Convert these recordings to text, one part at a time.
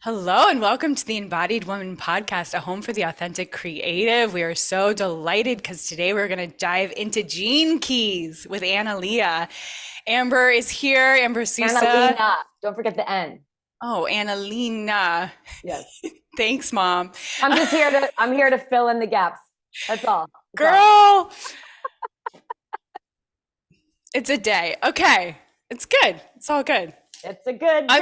Hello and welcome to the Embodied Woman podcast, a home for the authentic creative. We are so delighted because today we're going to dive into gene keys with Analea. Amber is here, Amber Susa. Analena. Don't forget the N. Oh, Analena. Yes. Thanks, Mom. I'm here to fill in the gaps. That's all. Girl. It's a day. Okay. It's good. It's all good. It's a good day.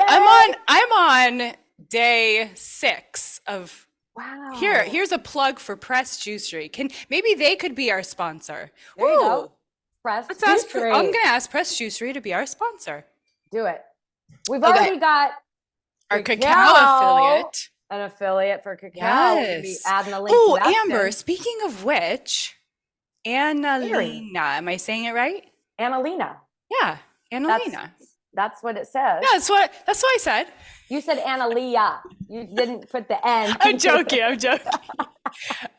I'm on day 6 of Wow. Here's a plug for Press Juicery. Maybe they could be our sponsor. There you go. Press Juicery. I'm gonna ask Press Juicery to be our sponsor. Do it. We've already got our cacao affiliate. An affiliate for cacao. Yes. Add the link oh, to that Amber, thing. speaking of which, Analena, am I saying it right? Analena. Yeah, Analena. That's what it says. Yeah, that's what I said. You said Analea. You didn't put the N. I'm joking.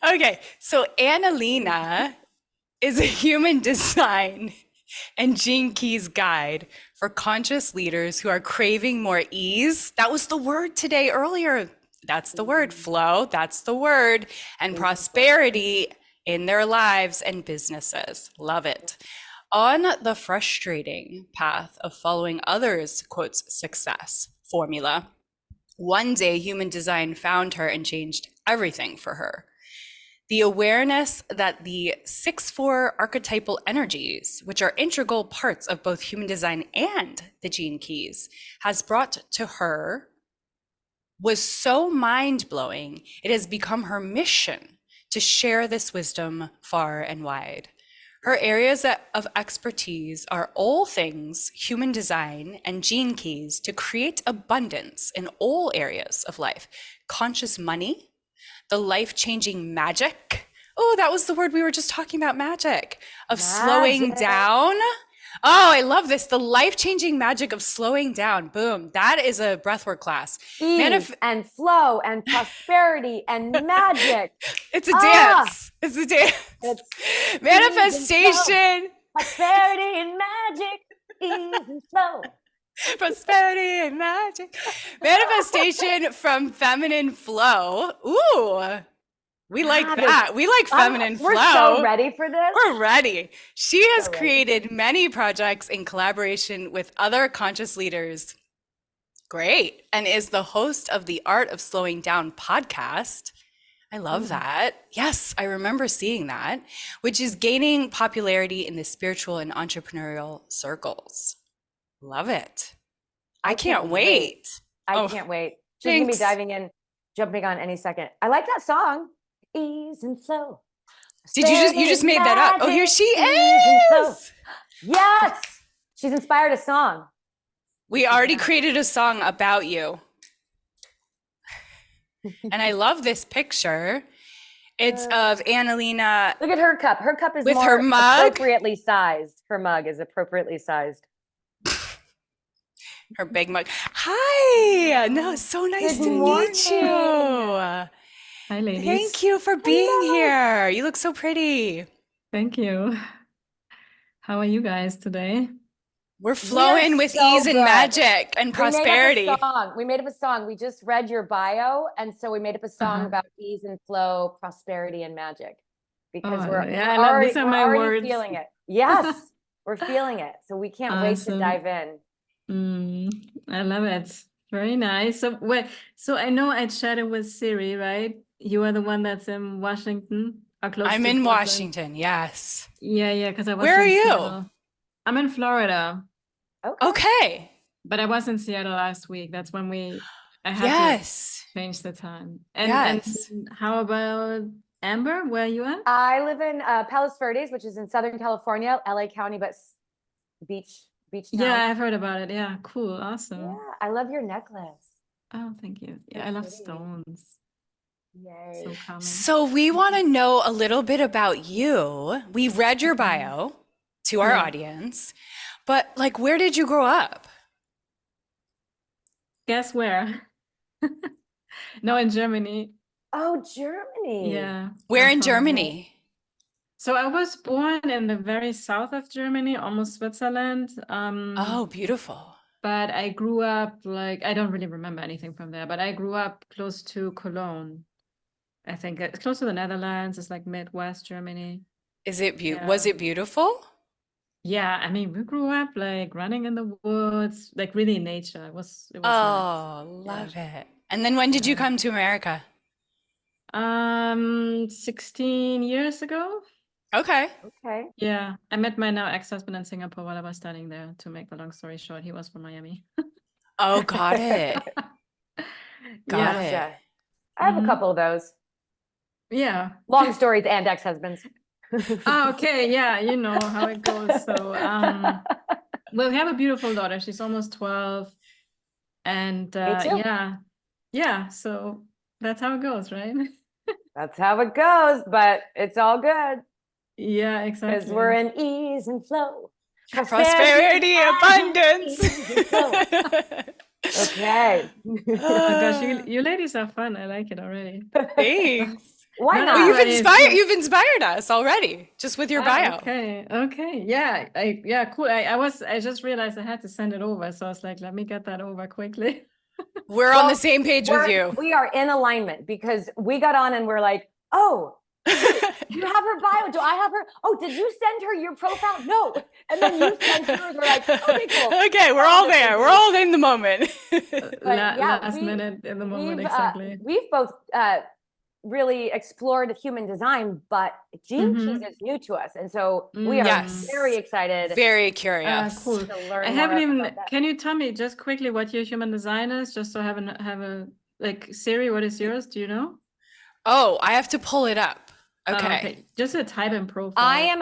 Okay, so Analena is a human design and gene keys guide for conscious leaders who are craving more ease. That was the word today earlier. That's the word. Flow. That's the word. And prosperity in their lives and businesses. Love it. On the frustrating path of following others' quotes success formula, one day human design found her and changed everything for her. The awareness that the 6-4 archetypal energies, which are integral parts of both human design and the gene keys, has brought to her was so mind-blowing, it has become her mission to share this wisdom far and wide. Her areas of expertise are all things human design and gene keys to create abundance in all areas of life. Conscious money, the life-changing magic. Oh, that was the word we were just talking about, magic. Of slowing down. Oh, I love this. The life-changing magic of slowing down. Boom. That is a breathwork class. Ease and flow and prosperity and magic. It's a dance. It's a dance. It's manifestation. Prosperity and magic. Ease and flow. Prosperity and magic. Manifestation from feminine flow. Ooh. We like that. We like feminine flow. We're so ready for this. We're ready. She has created many projects in collaboration with other conscious leaders. Great. And is the host of the Art of Slowing Down podcast. I love that. Yes, I remember seeing that, which is gaining popularity in the spiritual and entrepreneurial circles. Love it. I can't wait. I can't wait. She's going to be jumping on any second. I like that song. Ease and flow. Did you just made that up? Oh, here she is. Yes. She's inspired a song. We already created a song about you. And I love this picture. It's of Analena. Look at her cup. Her cup is with her mug appropriately sized. Her mug is appropriately sized. Her big mug. Hi. No, so nice to meet you. Hi, ladies. Thank you for being here. You look so pretty. Thank you. How are you guys today? We're flowing with ease and magic and prosperity. We made up a song. We just read your bio, and so we made up a song about ease and flow, prosperity and magic. Because these are my words. Feeling it. Yes, we're feeling it. So we can't wait to dive in. I love it. Very nice. So I know I chatted with Siri, right? You are the one that's in Washington or close I'm to in Portland. Washington, yes. Yeah, because I was Where are you? Seattle. I'm in Florida. Okay. But I was in Seattle last week. That's when I had to change the time. And how about Amber? Where are you at? I live in Palos Verdes, which is in Southern California, LA County, but beach town. Yeah, I've heard about it. Yeah, cool. Awesome. Yeah, I love your necklace. Oh, thank you. Yeah, I love stones. Yay. So calming. So we want to know a little bit about you. We read your bio to our audience, but where did you grow up? Guess where? No, in Germany. Oh, Germany. Yeah. Where in Germany? So I was born in the very south of Germany, almost Switzerland. Oh, beautiful. but I grew up like, I don't really remember anything from there, but I grew up close to Cologne. I think it's close to the Netherlands. It's like Midwest Germany. Was it Yeah. beautiful? Yeah, I mean, we grew up like running in the woods, like really in nature. It was nice. Oh, Yeah. love it. And then when did you Yeah. come to America? 16 years ago. Okay. Okay. Yeah, I met my now ex-husband in Singapore while I was studying there. To make the long story short, he was from Miami. Oh, got it. Got Yeah. it. Gotcha. I have a couple of those. Yeah. Long stories and ex-husbands. Oh, okay. Yeah, you know how it goes. So, well, we have a beautiful daughter. She's almost 12. And Me too. yeah. So that's how it goes, right? That's how it goes, but it's all good Yeah, because exactly. we're in ease and flow. Prosperity, abundance. Ease and flow. Okay. Oh gosh, you ladies are fun. I like it already. Thanks. Why Not not? Well, everybody you've inspired us already just with your bio. Okay. Yeah. Cool. I just realized I had to send it over. So I was like, let me get that over quickly. We're on the same page with you. We are in alignment because we got on and we're like, oh, you have her bio. Do I have her? Oh, did you send her your profile? No. And then you sent her. We're like, okay, cool. Okay, we're all there. We're all in the moment. Last minute in the moment, exactly. We've both really explored human design, but Gene Keys is new to us. And so we are very excited. Very curious. Cool. To learn I haven't even, about that. can you tell me just quickly what your human design is? Just so I have a, like, Siri, what is yours? Do you know? Oh, I have to pull it up. Okay. Just a type and profile. I am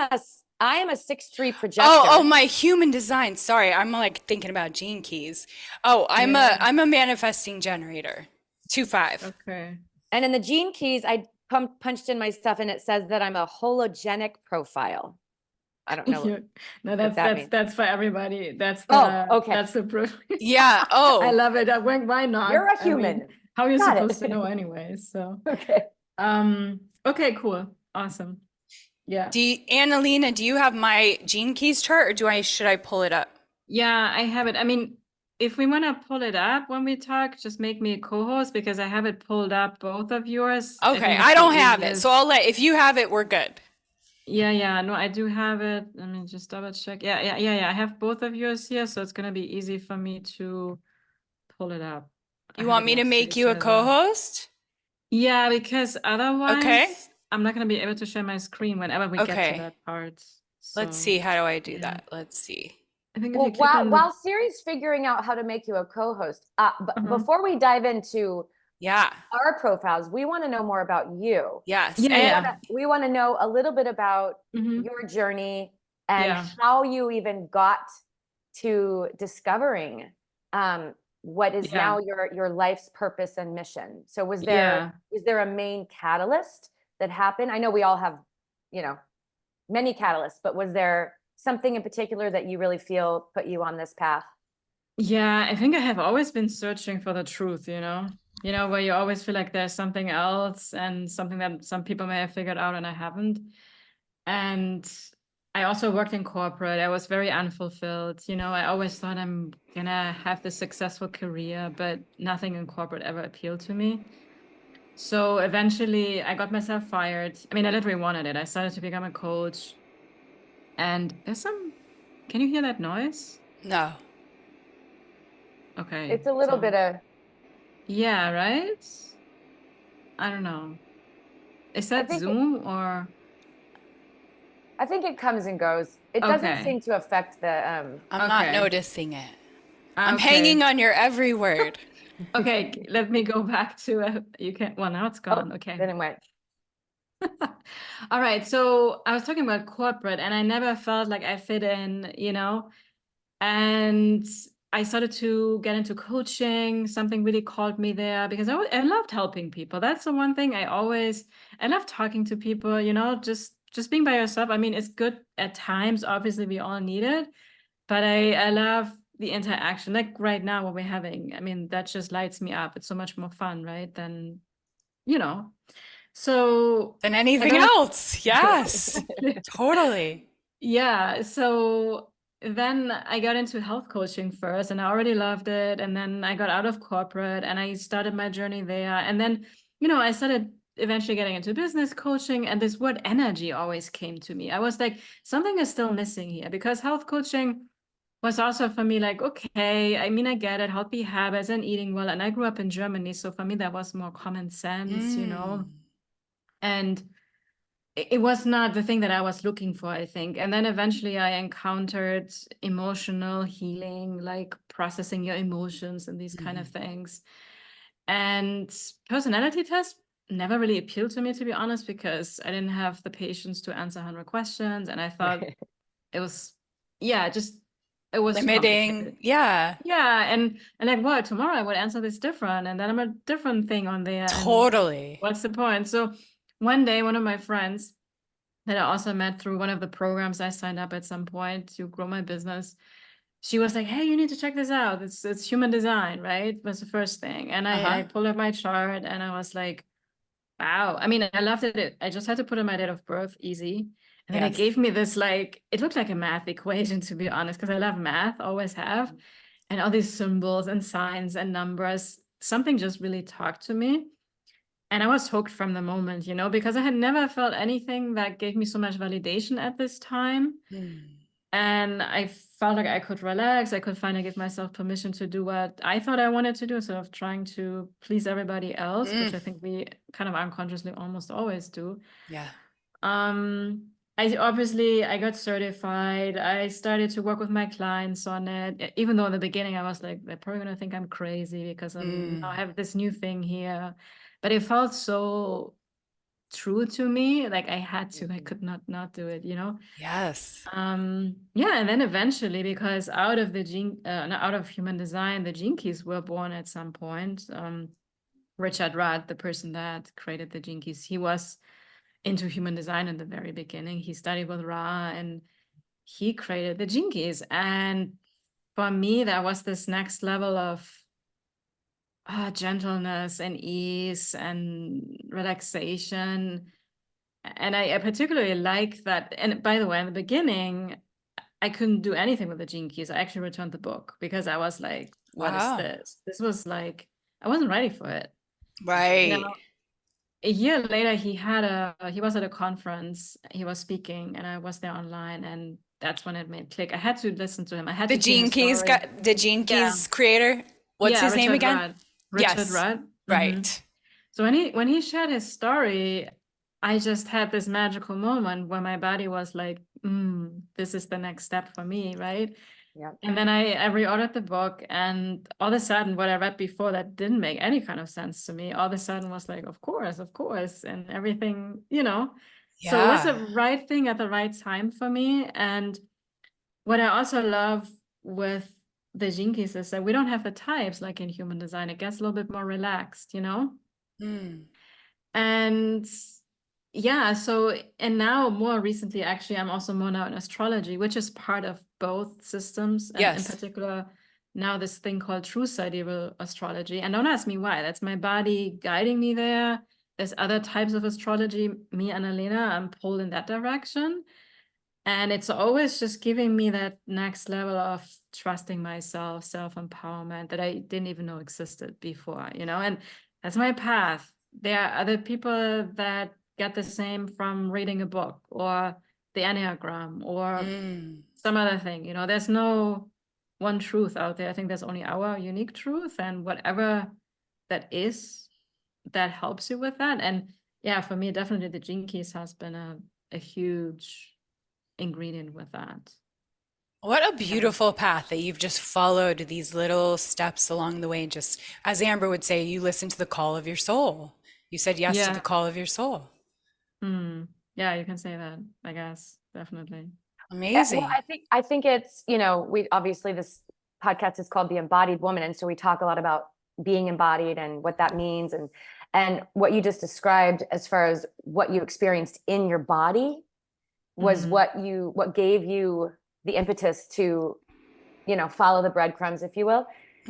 a 6'3" projector. Oh, my human design. Sorry, I'm like thinking about Gene Keys. Oh, I'm a manifesting generator. 2-5. Okay. And in the Gene Keys, I punched in my stuff and it says that I'm a hologenic profile. I don't know. No, that's for everybody. That's okay. That's the proof. Yeah. Oh, I love it. Why not? You're a human. I mean, how are you supposed to know anyway? So okay. Okay, cool. Awesome. Yeah. Analena, do you have my Gene Keys chart or should I pull it up? Yeah, I have it. I mean, if we want to pull it up when we talk, just make me a co-host because I have it pulled up, both of yours. Okay, I don't have it. So if you have it, we're good. Yeah. No, I do have it. Let me just double check. Yeah. I have both of yours here, so it's gonna be easy for me to pull it up. You want me to make you a co-host? Yeah, because otherwise okay. I'm not gonna be able to share my screen whenever we get to that part. So. Let's see. How do I do that? Let's see. I think while Siri's figuring out how to make you a co-host, before we dive into our profiles, we want to know more about you. Yes. We want to know a little bit about your journey and how you even got to discovering what is now your life's purpose and mission. So was there a main catalyst that happened? I know we all have, many catalysts, but was there something in particular that you really feel put you on this path? Yeah, I think I have always been searching for the truth, where you always feel like there's something else and something that some people may have figured out and I haven't. And I also worked in corporate. I was very unfulfilled. I always thought I'm gonna have this successful career, but nothing in corporate ever appealed to me. So eventually I got myself fired. I mean, I literally wanted it. I started to become a coach. And can you hear that noise? No. Okay. It's a little bit of. Yeah, right? I don't know. Is that Zoom or? I think it comes and goes. It doesn't seem to affect the. I'm not noticing it. I'm hanging on your every word. Okay, let me go back to you can. Well, now it's gone. Okay. Then it went. All right. So I was talking about corporate and I never felt like I fit in, and I started to get into coaching. Something really called me there because I loved helping people. That's the one thing I love talking to people, just being by yourself. I mean, it's good at times. Obviously, we all need it, but I love the interaction. Like right now, what we're having. I mean, that just lights me up. It's so much more fun, right? Than, So than anything else. Yes. Totally. Yeah. So then I got into health coaching first, and I already loved it. And then I got out of corporate and I started my journey there. And then, I started eventually getting into business coaching, and this word energy always came to me. I was like, something is still missing here, because health coaching was also for me like, okay, I mean, I get it, healthy habits and eating well. And I grew up in Germany. So for me, that was more common sense, and it was not the thing that I was looking for, I think. And then eventually I encountered emotional healing, like processing your emotions and these kind of things. And personality tests never really appealed to me, to be honest, because I didn't have the patience to answer 100 questions. And I thought it was, it was too Limiting. complicated. Yeah. Yeah. And like, well, tomorrow I would answer this different. And then I'm a different thing on there. Totally. And what's the point? So one day, one of my friends that I also met through one of the programs I signed up at some point to grow my business, she was like, hey, you need to check this out. It's human design, right? Was the first thing. And I pulled up my chart and I was like, wow. I mean, I loved it. I just had to put in my date of birth, easy. And then it gave me this, like, it looked like a math equation, to be honest, because I love math, always have. And all these symbols and signs and numbers, something just really talked to me. And I was hooked from the moment, because I had never felt anything that gave me so much validation at this time. And I felt like I could relax. I could finally give myself permission to do what I thought I wanted to do, instead of trying to please everybody else, which I think we kind of unconsciously almost always do. Yeah. I got certified. I started to work with my clients on it, even though in the beginning I was like, they're probably going to think I'm crazy because I have this new thing here. But it felt so true to me. Like I had to, I could not do it, Yes. And then eventually, because out of human design, the gene keys were born at some point. Richard Rudd, the person that created the gene keys, he was into human design in the very beginning. He studied with Ra and he created the gene keys. And for me, that was this next level of gentleness and ease and relaxation. And I particularly like that. And by the way, in the beginning, I couldn't do anything with the gene keys. I actually returned the book because I was like, what is this? This was like, I wasn't ready for it. Right. A year later, he was at a conference, he was speaking, and I was there online, and that's when it made click. I had to listen to him. I had The to hear Gene his Keys story. the Gene Keys creator. What's his name Richard again? Rudd. Richard Yes. Rudd. Right. So when he shared his story, I just had this magical moment where my body was like, this is the next step for me, right? Yep. And then I reordered the book, and all of a sudden what I read before that didn't make any kind of sense to me, all of a sudden was like, of course, and everything, So it was the right thing at the right time for me. And what I also love with the gene keys is that we don't have the types like in human design. It gets a little bit more relaxed, And so, and now more recently, actually, I'm also more now in astrology, which is part of both systems. And in particular, now this thing called true sidereal astrology. And don't ask me why. That's my body guiding me there. There's other types of astrology. Me, Analena, I'm pulled in that direction. And it's always just giving me that next level of trusting myself, self-empowerment that I didn't even know existed before, and that's my path. There are other people that get the same from reading a book or the Enneagram or some other thing, there's no one truth out there. I think there's only our unique truth, and whatever that is, that helps you with that. And for me, definitely the Gene Keys has been a huge ingredient with that. What a beautiful path that you've just followed, these little steps along the way. And just, as Amber would say, you listen to the call of your soul. You said yes to the call of your soul. Yeah, you can say that, I guess. Definitely. Amazing. Well, I think it's, we obviously, this podcast is called The Embodied Woman. And so we talk a lot about being embodied and what that means. And what you just described as far as what you experienced in your body was what gave you the impetus to, follow the breadcrumbs, if you will.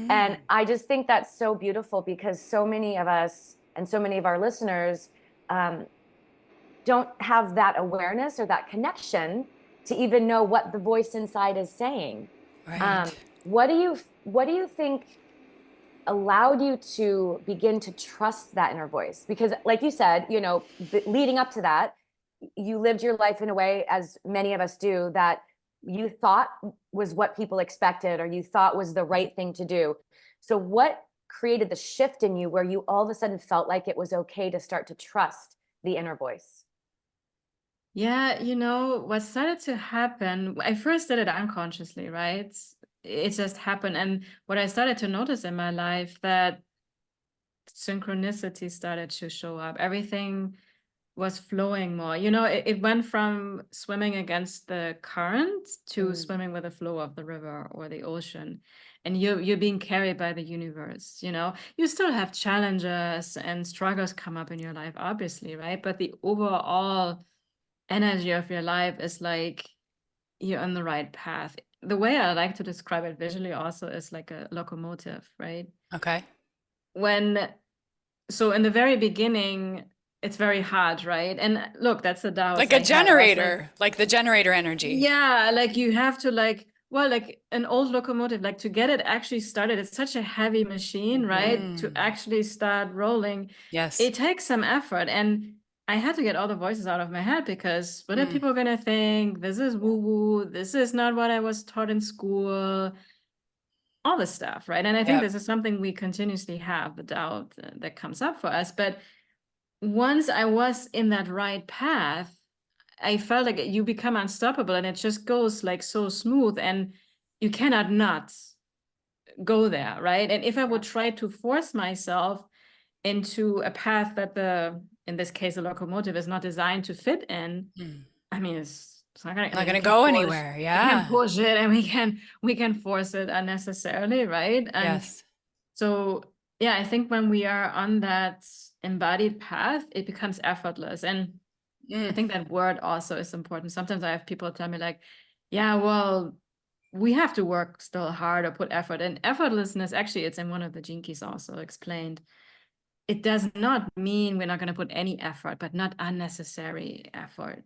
And I just think that's so beautiful, because so many of us and so many of our listeners don't have that awareness or that connection to even know what the voice inside is saying. Right. What do you think allowed you to begin to trust that inner voice? Because like you said, you know, leading up to that, you lived your life in a way, as many of us do, that you thought was what people expected or you thought was the right thing to do. So what created the shift in you where you all of a sudden felt like it was okay to start to trust the inner voice? Yeah, you know, what started to happen, I first did it unconsciously, right? It just happened. And what I started to notice in my life, that synchronicity started to show up. Everything was flowing more. You know, it went from swimming against the current to swimming with the flow of the river or the ocean. And you're being carried by the universe, you know. You still have challenges and struggles come up in your life, obviously, right? But the overall energy of your life is like you're on the right path. The way I like to describe it visually also is like a locomotive, right? Okay. So in the very beginning, it's very hard, right? And look, that's the doubts Like a I had. I was like, generator, like the generator energy. yeah, like you have to like, well, like an old locomotive, like to get it actually started, it's such a heavy machine, right? To actually start rolling, Yes. it takes some effort. And I had to get all the voices out of my head, because what are people gonna think? This is woo-woo. This is not what I was taught in school. All this stuff, right? And I think Yep. this is something we continuously have, the doubt that comes up for us. But once I was in that right path, I felt like you become unstoppable, and it just goes like so smooth, and you cannot not go there, right? And if I would try to force myself into a path that in this case, a locomotive is not designed to fit in, I mean, it's not gonna, Not we gonna can go push, anywhere. we can Yeah. push it, and we can force it unnecessarily, right? And Yes. so, yeah, I think when we are on that embodied path, it becomes effortless. And I think that word also is important. Sometimes I have people tell me like, yeah, well, we have to work still hard or put effort. And effortlessness, actually, it's in one of the gene keys also explained. It does not mean we're not going to put any effort, but not unnecessary effort,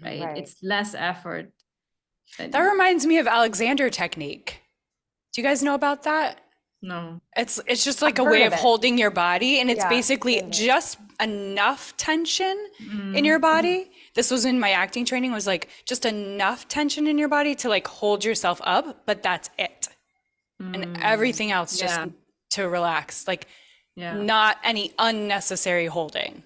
right? Right. It's less effort. That reminds me of Alexander technique. Do you guys know about that? No. It's just like I've a heard way of of it. holding your body, and it's Yeah, basically heard of it. just enough tension in your body. This was in my acting training, was like just enough tension in your body to like hold yourself up, but that's it. And everything else just Yeah. to relax, like Yeah. not any unnecessary holding.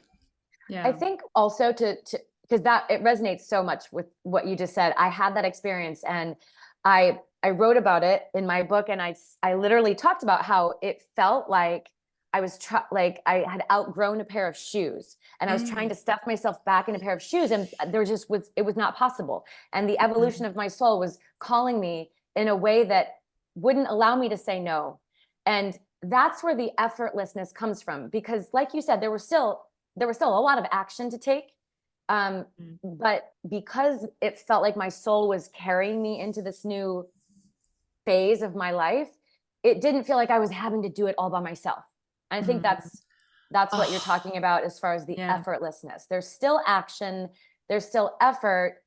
I Yeah. think also to because that it resonates so much with what you just said. I had that experience, and I wrote about it in my book, and I literally talked about how it felt like I was like I had outgrown a pair of shoes, and I was trying to stuff myself back in a pair of shoes, and there just was it was not possible. And the evolution of my soul was calling me in a way that wouldn't allow me to say no. And that's where the effortlessness comes from, because like you said, there was still a lot of action to take. But because it felt like my soul was carrying me into this new phase of my life, it didn't feel like I was having to do it all by myself. I think that's what you're talking about as far as the Yeah. effortlessness. There's still action, there's still effort,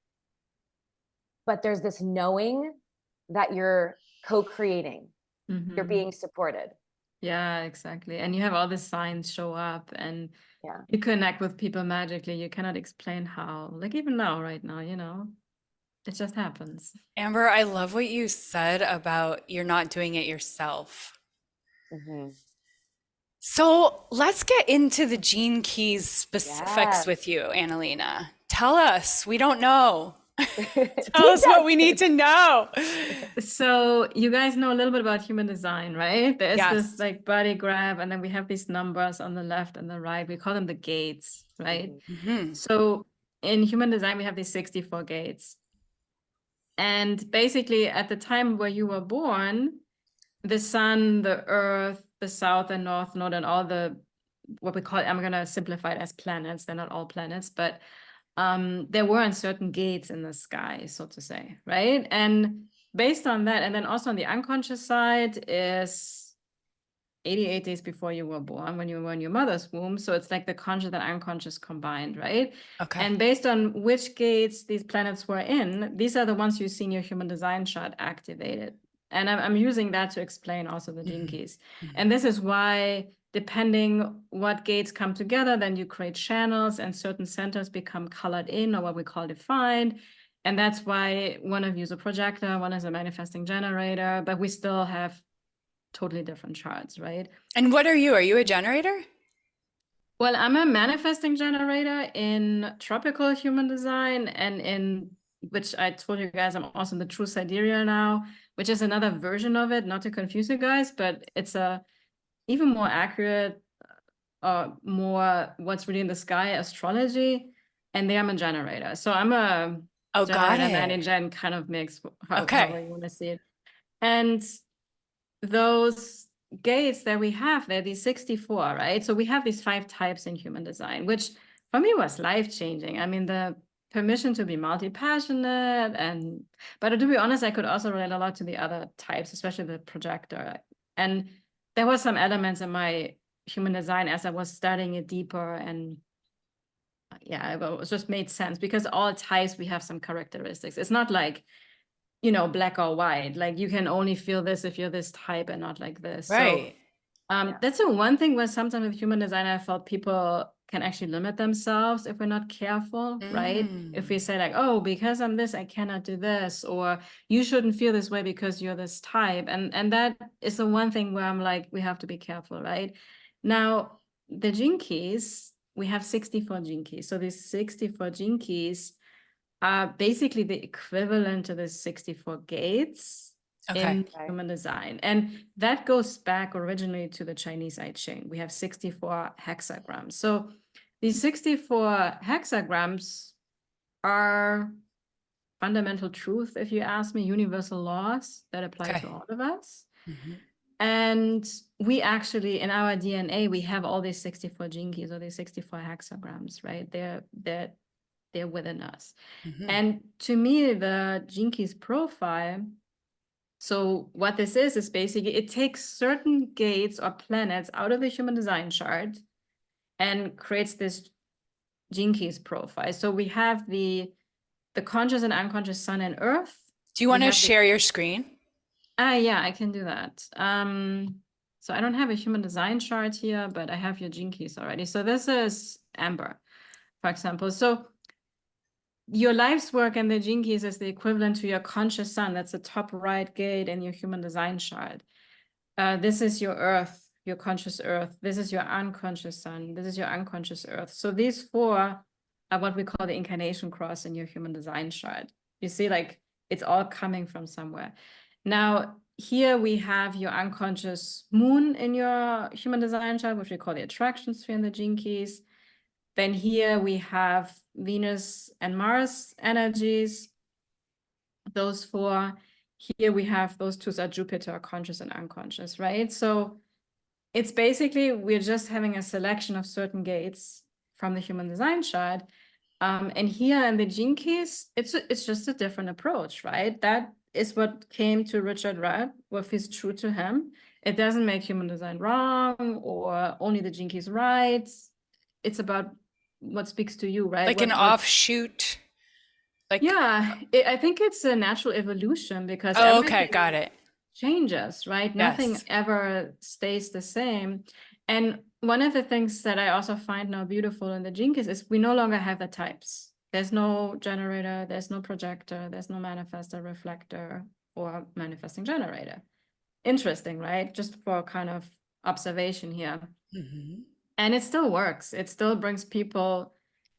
but there's this knowing that you're co-creating, you're being supported. Yeah, exactly. And you have all the signs show up, and Yeah. you connect with people magically. You cannot explain how. Like even now, right now, you know, it just happens. Amber, I love what you said about you're not doing it yourself. So let's get into the gene keys specifics with you, Analena. Tell us, we don't know. Tell us what we need to know. So you guys know a little bit about human design, right? There's Yes. this like body graph, and then we have these numbers on the left and the right. We call them the gates, right? So in human design, we have these 64 gates. And basically at the time where you were born, the sun, the earth, the south and north node, and all the, what we call, I'm going to simplify it as planets. They're not all planets, but there weren't certain gates in the sky, so to say, right? And based on that, and then also on the unconscious side is 88 days before you were born, when you were in your mother's womb. So it's like the conscious and unconscious combined, right? Okay. And based on which gates these planets were in, these are the ones you see in your human design chart activated. And I'm using that to explain also the gene keys. And this is why, depending what gates come together, then you create channels and certain centers become colored in, or what we call defined. And that's why one of you is a projector, one is a manifesting generator, but we still have totally different charts, right? And what are you? Are you a generator? Well, I'm a manifesting generator in tropical human design, and in which I told you guys, I'm also in the true sidereal now, which is another version of it, not to confuse you guys, but it's a even more accurate, more what's really in the sky astrology, and there I'm a generator. So I'm a Oh, got generator, it. nanny-gen kind of mix, however Okay. you want to see it. And those gates that we have, they're these 64, right? So we have these 5 types in human design, which for me was life-changing. I mean, the permission to be multi-passionate, but to be honest, I could also relate a lot to the other types, especially the projector. And there were some elements in my human design as I was studying it deeper, and yeah, it just made sense, because all types, we have some characteristics. It's not like, you know, black or white. Like, you can only feel this if you're this type and not like this. Right. So that's the one thing where sometimes with human design, I felt people can actually limit themselves if we're not careful, right? If we say like, oh, because I'm this, I cannot do this, or you shouldn't feel this way because you're this type. And that is the one thing where I'm like, we have to be careful, right? Now, the gene keys, we have 64 gene keys. So these 64 gene keys are basically the equivalent to the 64 gates in human design. And that goes back originally to the Chinese I Ching. We have 64 hexagrams. So these 64 hexagrams are fundamental truth, if you ask me, universal laws that apply to all of us. And we actually, in our DNA, we have all these 64 gene keys, or these 64 hexagrams, right? They're within us. And to me, the gene keys profile, so what this is basically, it takes certain gates or planets out of the human design chart and creates this gene keys profile. So we have the conscious and unconscious sun and earth. Do you want to share your screen? Yeah, I can do that. So I don't have a human design chart here, but I have your gene keys already. So this is Amber, for example. So your life's work and the gene keys is the equivalent to your conscious sun. That's the top right gate in your human design chart. This is your earth, your conscious earth. This is your unconscious sun. This is your unconscious earth. So these 4 are what we call the incarnation cross in your human design chart. You see, like, it's all coming from somewhere. Now, here we have your unconscious moon in your human design chart, which we call the attraction sphere in the gene keys. Then here we have Venus and Mars energies, those 4. Here we have those 2 are Jupiter, conscious and unconscious, right? So it's basically, we're just having a selection of certain gates from the human design chart. And here in the gene keys, it's just a different approach, right? That is what came to Richard Rudd, what feels true to him. It doesn't make human design wrong or only the gene keys right. It's about what speaks to you, right? Like an offshoot. Like, yeah, I think it's a natural evolution, because okay, got it. Changes, right? Nothing ever stays the same. And one of the things that I also find now beautiful in the gene keys is we no longer have the types. There's no generator, there's no projector, there's no manifestor, reflector, or manifesting generator. Interesting, right? Just for kind of observation here. And it still works. It still brings people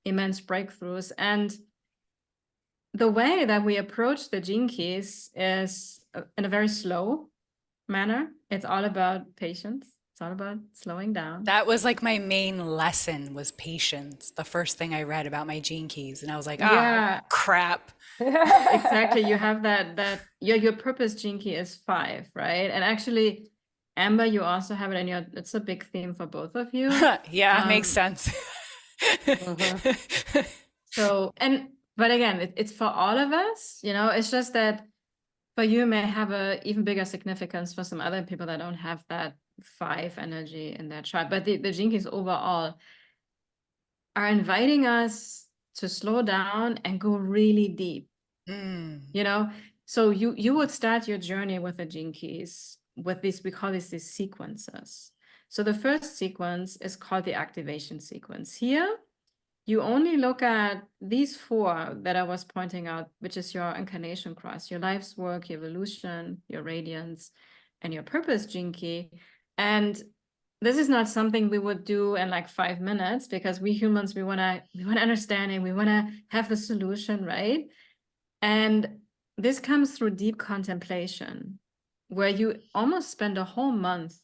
immense breakthroughs. And the way that we approach the gene keys is in a very slow manner. It's all about patience. It's all about slowing down. That was like my main lesson, was patience. The first thing I read about my gene keys, and I was like, crap. Exactly. You have that your purpose gene key is 5, right? And actually, Amber, you also have it in your, it's a big theme for both of you. Yeah, makes sense. So, but again, it's for all of us, you know. It's just that for you, it may have a even bigger significance for some other people that don't have that 5 energy in that chart. But the Gene Keys overall are inviting us to slow down and go really deep. You know, so you would start your journey with the Gene Keys with these, we call these sequences. So the first sequence is called the activation sequence. Here, you only look at these 4 that I was pointing out, which is your incarnation cross, your life's work, your evolution, your radiance, and your purpose Gene Key. And this is not something we would do in like 5 minutes, because we humans, we want to understand it, we want to have the solution, right? And this comes through deep contemplation, where you almost spend a whole month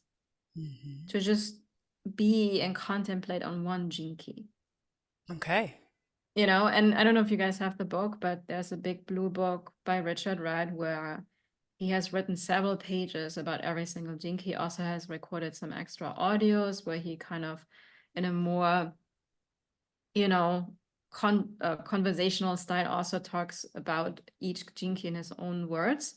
to just be and contemplate on one Gene Key. Okay. You know, and I don't know if you guys have the book, but there's a big blue book by Richard Rudd where he has written several pages about every single Gene Key. He also has recorded some extra audios where he kind of, in a more, you know, conversational style, also talks about each Gene Key in his own words.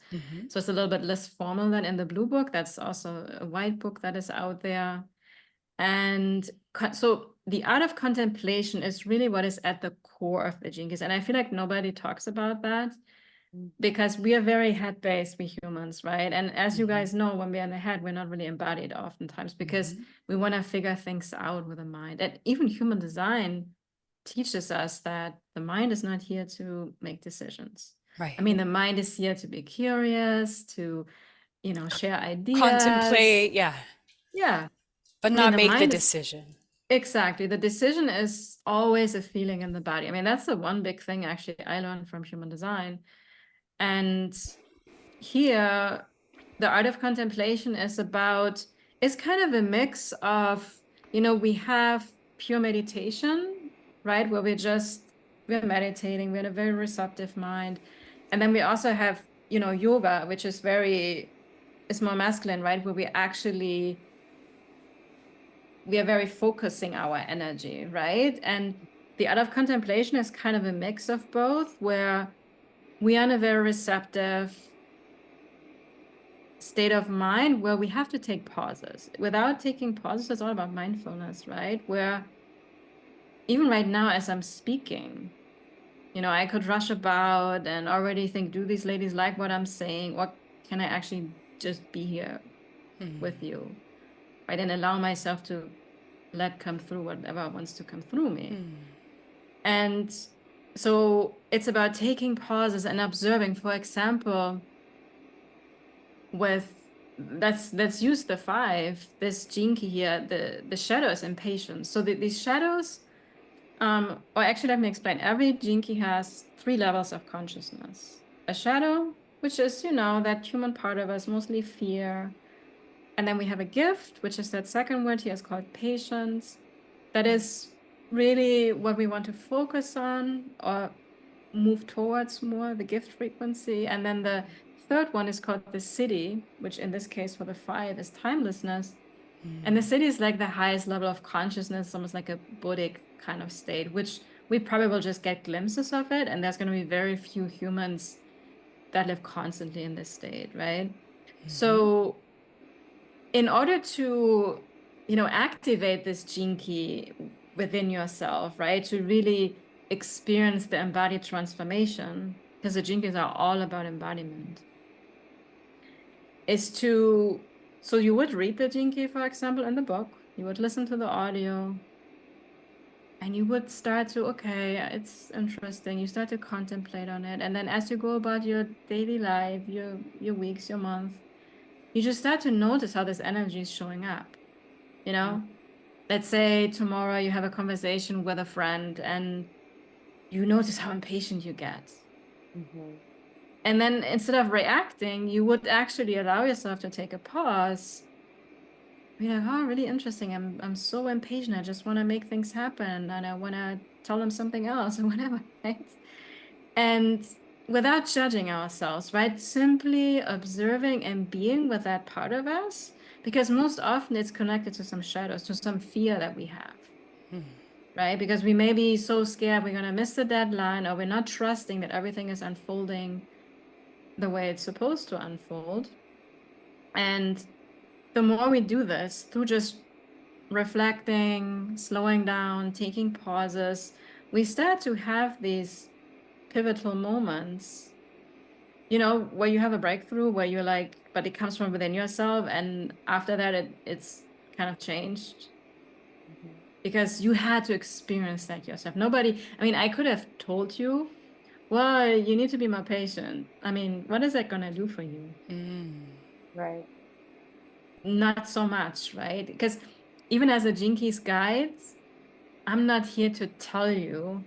So it's a little bit less formal than in the blue book. That's also a white book that is out there. And so the art of contemplation is really what is at the core of the Gene Keys. And I feel like nobody talks about that, because we are very head-based, we humans, right? And as you guys know, when we're in the head, we're not really embodied oftentimes, because we want to figure things out with the mind. And even human design teaches us that the mind is not here to make decisions. Right. I mean, the mind is here to be curious, to, you know, share ideas. Contemplate, yeah. Yeah. But not make the decision. Exactly. The decision is always a feeling in the body. I mean, that's the one big thing actually I learned from human design. And here, the art of contemplation is about, it's kind of a mix of, you know, we have pure meditation, right? Where we're meditating, we're in a very receptive mind. And then we also have, you know, yoga, which is it's more masculine, right? Where we are very focusing our energy, right? And the art of contemplation is kind of a mix of both, where we are in a very receptive state of mind where we have to take pauses. Without taking pauses, it's all about mindfulness, right? Where even right now, as I'm speaking, you know, I could rush about and already think, do these ladies like what I'm saying? Or can I actually just be here with you, right? And allow myself to let come through whatever wants to come through me. And so it's about taking pauses and observing. For example, let's use the 5, this Gene Key here, the shadows and patience. So these shadows, or actually let me explain. Every Gene Key has 3 levels of consciousness. A shadow, which is, you know, that human part of us, mostly fear. And then we have a gift, which is that second word here is called patience. That is really what we want to focus on or move towards more, the gift frequency. And then the third one is called the city, which in this case for the 5 is timelessness. And the city is like the highest level of consciousness, almost like a Buddhic kind of state, which we probably will just get glimpses of it. And there's going to be very few humans that live constantly in this state, right? So in order to, you know, activate this Gene Key within yourself, right, to really experience the embodied transformation, because the Gene Keys are all about embodiment, is to, so you would read the Gene Key, for example, in the book, you would listen to the audio, and you would start to, okay, it's interesting, you start to contemplate on it, and then as you go about your daily life, your weeks, your month, you just start to notice how this energy is showing up, you know? Let's say tomorrow you have a conversation with a friend and you notice how impatient you get. And then instead of reacting, you would actually allow yourself to take a pause. Be like, oh, really interesting. I'm so impatient. I just want to make things happen and I want to tell them something else or whatever, right? And without judging ourselves, right? Simply observing and being with that part of us, because most often it's connected to some shadows, to some fear that we have. Right? Because we may be so scared we're going to miss the deadline, or we're not trusting that everything is unfolding the way it's supposed to unfold. And the more we do this through just reflecting, slowing down, taking pauses, we start to have these pivotal moments, you know, where you have a breakthrough, where you're like, but it comes from within yourself. And after that, it's kind of changed because you had to experience that yourself. Nobody, I mean, I could have told you, well, you need to be more patient. I mean, what is that going to do for you? Right. Not so much, right? Because even as a Gene Keys guide, I'm not here to tell you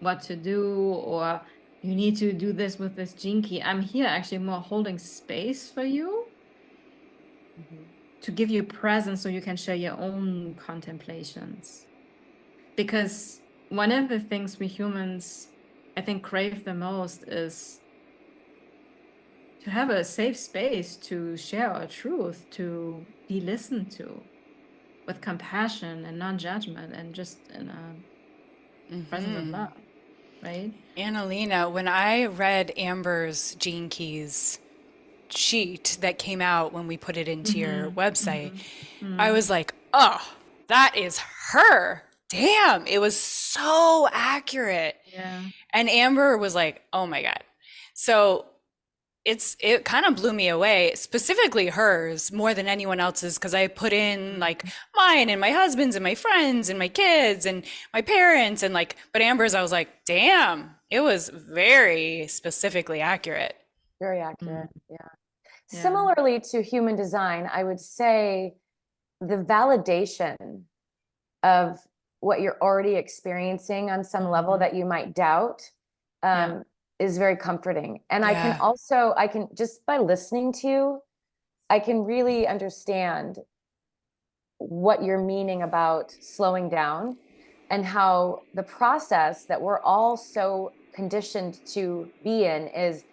what to do or you need to do this with this Gene Key. I'm here actually more holding space for you to give you presence so you can share your own contemplations. Because one of the things we humans, I think, crave the most is to have a safe space to share our truth, to be listened to with compassion and non-judgment and just in a presence of love, right? Analena, when I read Amber's Gene Keys sheet that came out when we put it into your website, I was like, oh, that is her. Damn, it was so accurate. Yeah. And Amber was like, oh my God. So it kind of blew me away, specifically hers more than anyone else's, because I put in like mine and my husband's and my friends and my kids and my parents and like, but Amber's, I was like, damn, it was very specifically accurate. Very accurate. Yeah. Yeah. Similarly to human design, I would say the validation of what you're already experiencing on some level that you might doubt is very comforting. And I can also, just by listening to you, I can really understand what you're meaning about slowing down and how the process that we're all so conditioned to be in is,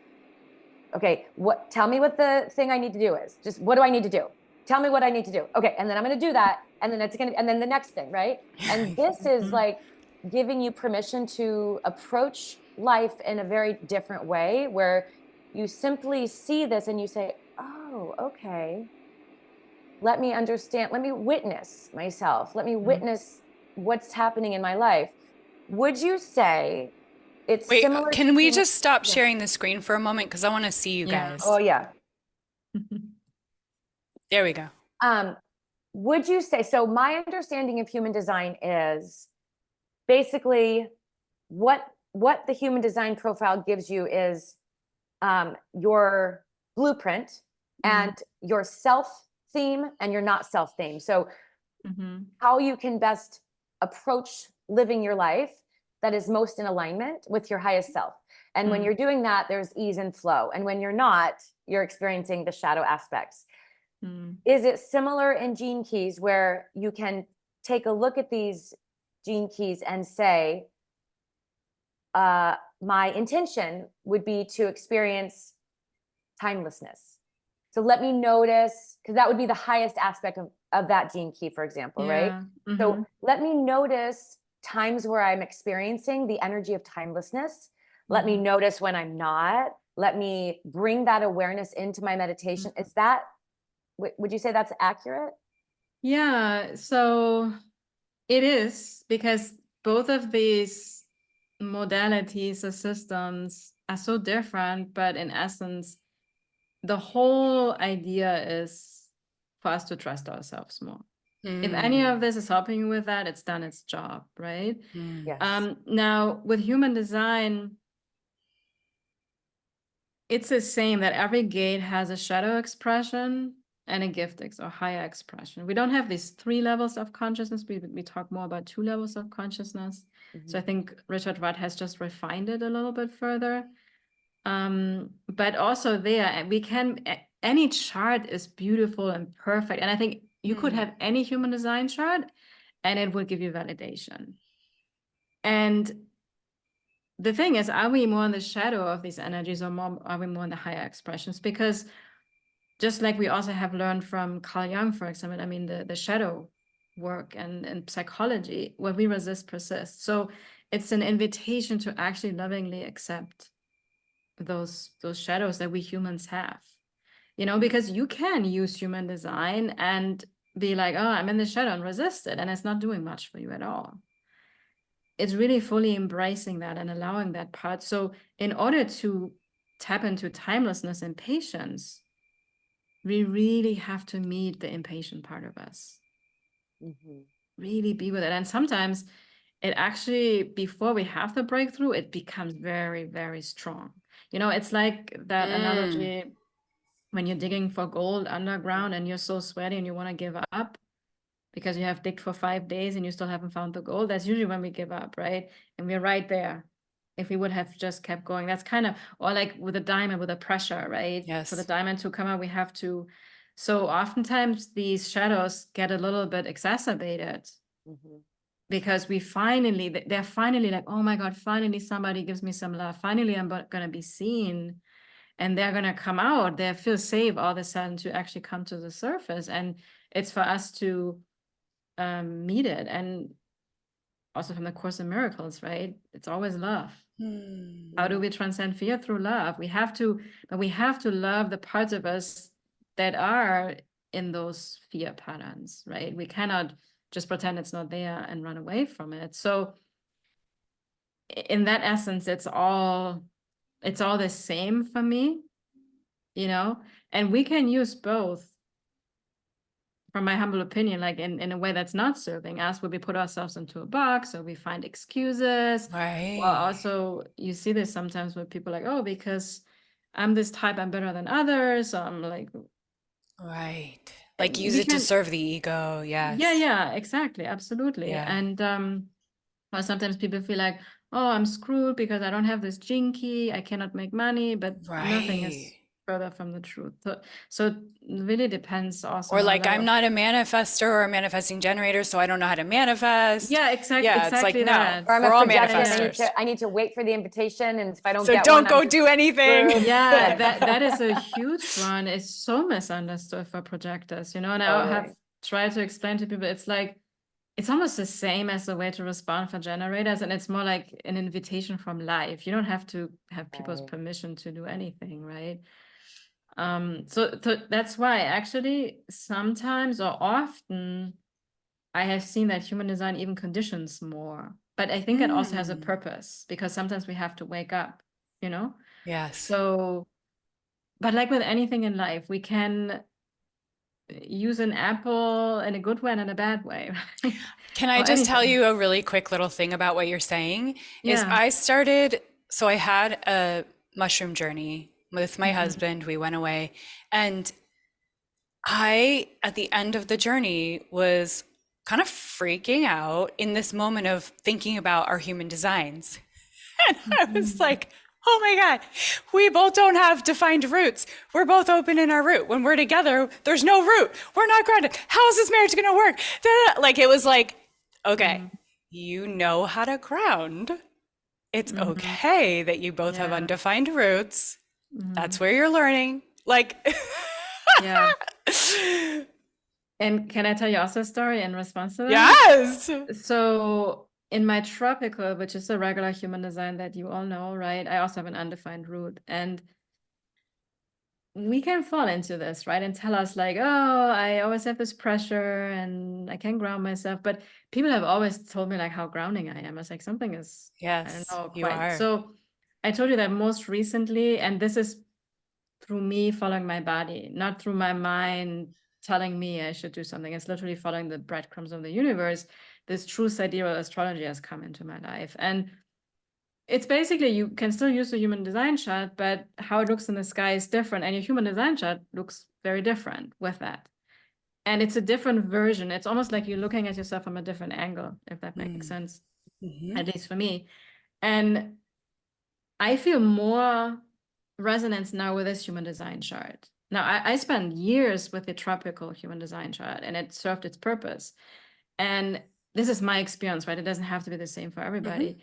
okay, tell me what the thing I need to do is. Just what do I need to do? Tell me what I need to do. Okay, and then I'm going to do that, and then and then the next thing, right? And this is like giving you permission to approach life in a very different way, where you simply see this and you say, "Oh, okay. Let me understand. Let me witness myself. Let me witness what's happening in my life." Would you say it's Wait, similar can to we just stop sharing the screen for a moment? Because I want to see you guys. Oh, yeah. There we go. Would you say, so my understanding of human design is basically what the human design profile gives you is your blueprint and your self theme and your not self theme. So how you can best approach living your life that is most in alignment with your highest self. And when you're doing that, there's ease and flow. And when you're not, you're experiencing the shadow aspects. Is it similar in Gene Keys where you can take a look at these Gene Keys and say, my intention would be to experience timelessness. So let me notice, because that would be the highest aspect of that Gene Key, for example, right? So let me notice times where I'm experiencing the energy of timelessness. Let me notice when I'm not. Let me bring that awareness into my meditation. Is that, would you say that's accurate? Yeah, so it is, because both of these modalities or systems are so different, but in essence, the whole idea is for us to trust ourselves more. If any of this is helping you with that, it's done its job, right? Yes. Now, with human design, it's the same, that every gate has a shadow expression and a gift or higher expression. We don't have these 3 levels of consciousness. We talk more about 2 levels of consciousness. So I think Richard Rudd has just refined it a little bit further. But also there, we can, any chart is beautiful and perfect. And I think you could have any human design chart and it would give you validation. And the thing is, are we more in the shadow of these energies, or are we more in the higher expressions? Because just like we also have learned from Carl Jung, for example, I mean, the shadow work and psychology, where we resist persists. So it's an invitation to actually lovingly accept those shadows that we humans have. you know, because you can use human design and be like, oh, I'm in the shadow and resist it, and it's not doing much for you at all. It's really fully embracing that and allowing that part. So in order to tap into timelessness and patience, we really have to meet the impatient part of us. Really be with it. And sometimes it actually, before we have the breakthrough, it becomes very, very strong. You know, it's like that analogy when you're digging for gold underground and you're so sweaty and you want to give up because you have digged for 5 days and you still haven't found the gold. That's usually when we give up, right? And we're right there. If we would have just kept going, that's kind of, or like with a diamond, with a pressure, right? Yes. For the diamond to come out, we have to. So oftentimes these shadows get a little bit exacerbated because they're finally like, oh my God, finally somebody gives me some love. Finally, I'm going to be seen. And they're going to come out. They feel safe all of a sudden to actually come to the surface. And it's for us to meet it. And also from the Course in Miracles, right? It's always love. How do we transcend fear? Through love. But we have to love the parts of us that are in those fear patterns, right? We cannot just pretend it's not there and run away from it. So in that essence, it's all the same for me, you know, and we can use both. From my humble opinion, like in a way that's not serving us, where we put ourselves into a box or we find excuses. Right. Or also you see this sometimes with people like, oh, because I'm this type, I'm better than others. So I'm like, right. Like use it to serve the ego. Yes. Yeah, exactly. Absolutely. Yeah. And or sometimes people feel like, oh, I'm screwed because I don't have this gene key. I cannot make money, but nothing is further from the truth. So it really depends also. Or like, I'm not a manifester or a manifesting generator, so I don't know how to manifest. Yeah, exactly. Yeah, it's like, no, that. Or I'm we're a all projector. manifestors. I need to wait for the invitation, and if I don't So get don't one, go I'm do anything. screwed. Yeah, that is a huge one. It's so misunderstood for projectors, you know, and I have tried to explain to people, it's like, it's almost the same as the way to respond for generators, and it's more like an invitation from life. You don't have to have people's permission to do anything, right? So that's why actually sometimes or often I have seen that human design even conditions more. But I think it also has a purpose, because sometimes we have to wake up, you know? Yes. So, but like with anything in life, we can use an apple in a good way and in a bad way. Right? Can I just tell you a really quick little thing about what you're saying? Is I had a mushroom journey with my husband. We went away, and I, at the end of the journey, was kind of freaking out in this moment of thinking about our human designs. And I was like, oh my God, we both don't have defined roots. We're both open in our root. When we're together, there's no root. We're not grounded. How is this marriage going to work? Like, it was like, okay, you know how to ground. It's okay that you both have undefined roots. That's where you're learning. Like, yeah. And can I tell you also a story in response to that? Yes. So in my tropical, which is a regular human design that you all know, right? I also have an undefined root, and we can fall into this, right? And tell us like, oh, I always have this pressure and I can't ground myself. But people have always told me like how grounding I am. It's like something is, yes, I don't know you quite. are. So I told you that most recently, and this is through me following my body, not through my mind telling me I should do something. It's literally following the breadcrumbs of the universe. This true sidereal astrology has come into my life. And it's basically, you can still use the human design chart, but how it looks in the sky is different. And your human design chart looks very different with that. And it's a different version. It's almost like you're looking at yourself from a different angle, if that makes sense, at least for me. And I feel more resonance now with this human design chart. Now, I spent years with the tropical human design chart, and it served its purpose. And this is my experience, right? It doesn't have to be the same for everybody.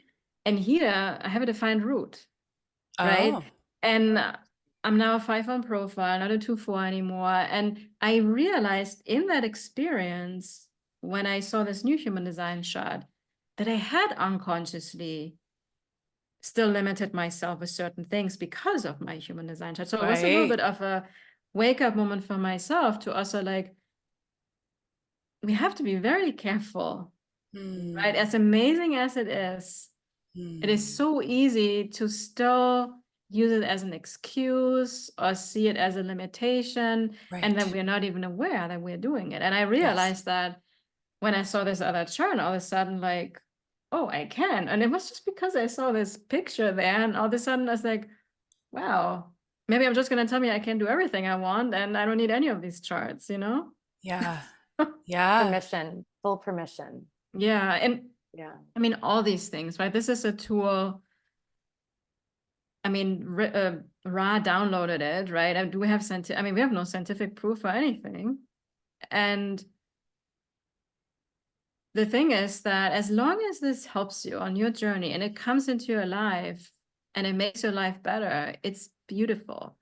And here I have a defined root, right? And I'm now a 5-1 profile, not a 2-4 anymore. And I realized in that experience, when I saw this new human design chart, that I had unconsciously still limited myself with certain things because of my human design chart. So it was a little bit of a wake up moment for myself to also like, we have to be very careful, right? As amazing as it is so easy to still use it as an excuse or see it as a limitation. And then Right. we're not even aware that we're doing it. And I Yes. realized that when I saw this other chart, all of a sudden, like, oh, I can. And it was just because I saw this picture there. And all of a sudden I was like, wow, maybe I'm just going to tell me I can do everything I want and I don't need any of these charts, you know? Yeah. Yeah. Permission, full permission. Yeah. And Yeah. I mean, all these things, right? This is a tool. I mean, Ra downloaded it, right? And do we have I mean, we have no scientific proof for anything. And the thing is that as long as this helps you on your journey and it comes into your life and it makes your life better, it's beautiful.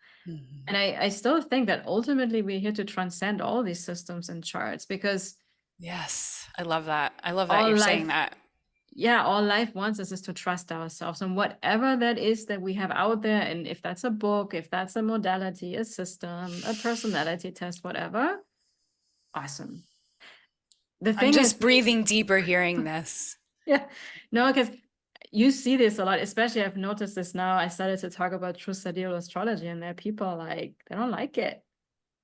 And I still think that ultimately we're here to transcend all these systems and charts because Yes. I love that. I love that all you're life, saying that. yeah, all life wants us is to trust ourselves and whatever that is that we have out there. And if that's a book, if that's a modality, a system, a personality test, whatever, awesome. The I'm thing just is, breathing deeper hearing this. yeah, no, because you see this a lot, especially I've noticed this now. I started to talk about true sidereal astrology, and there are people like, they don't like it.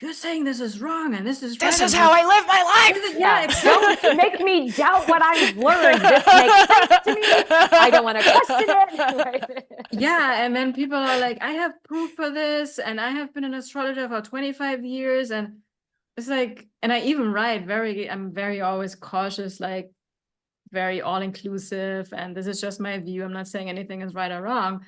You're saying this is wrong and this is right. This is how I live my life. Yeah, exactly. Don't make me doubt what I've learned. This makes sense to me. I don't want to question it. Right? Yeah, and then people are like, I have proof for this, and I have been an astrologer for 25 years, and it's like, and I even write I'm very always cautious, like very all-inclusive, and this is just my view. I'm not saying anything is right or wrong,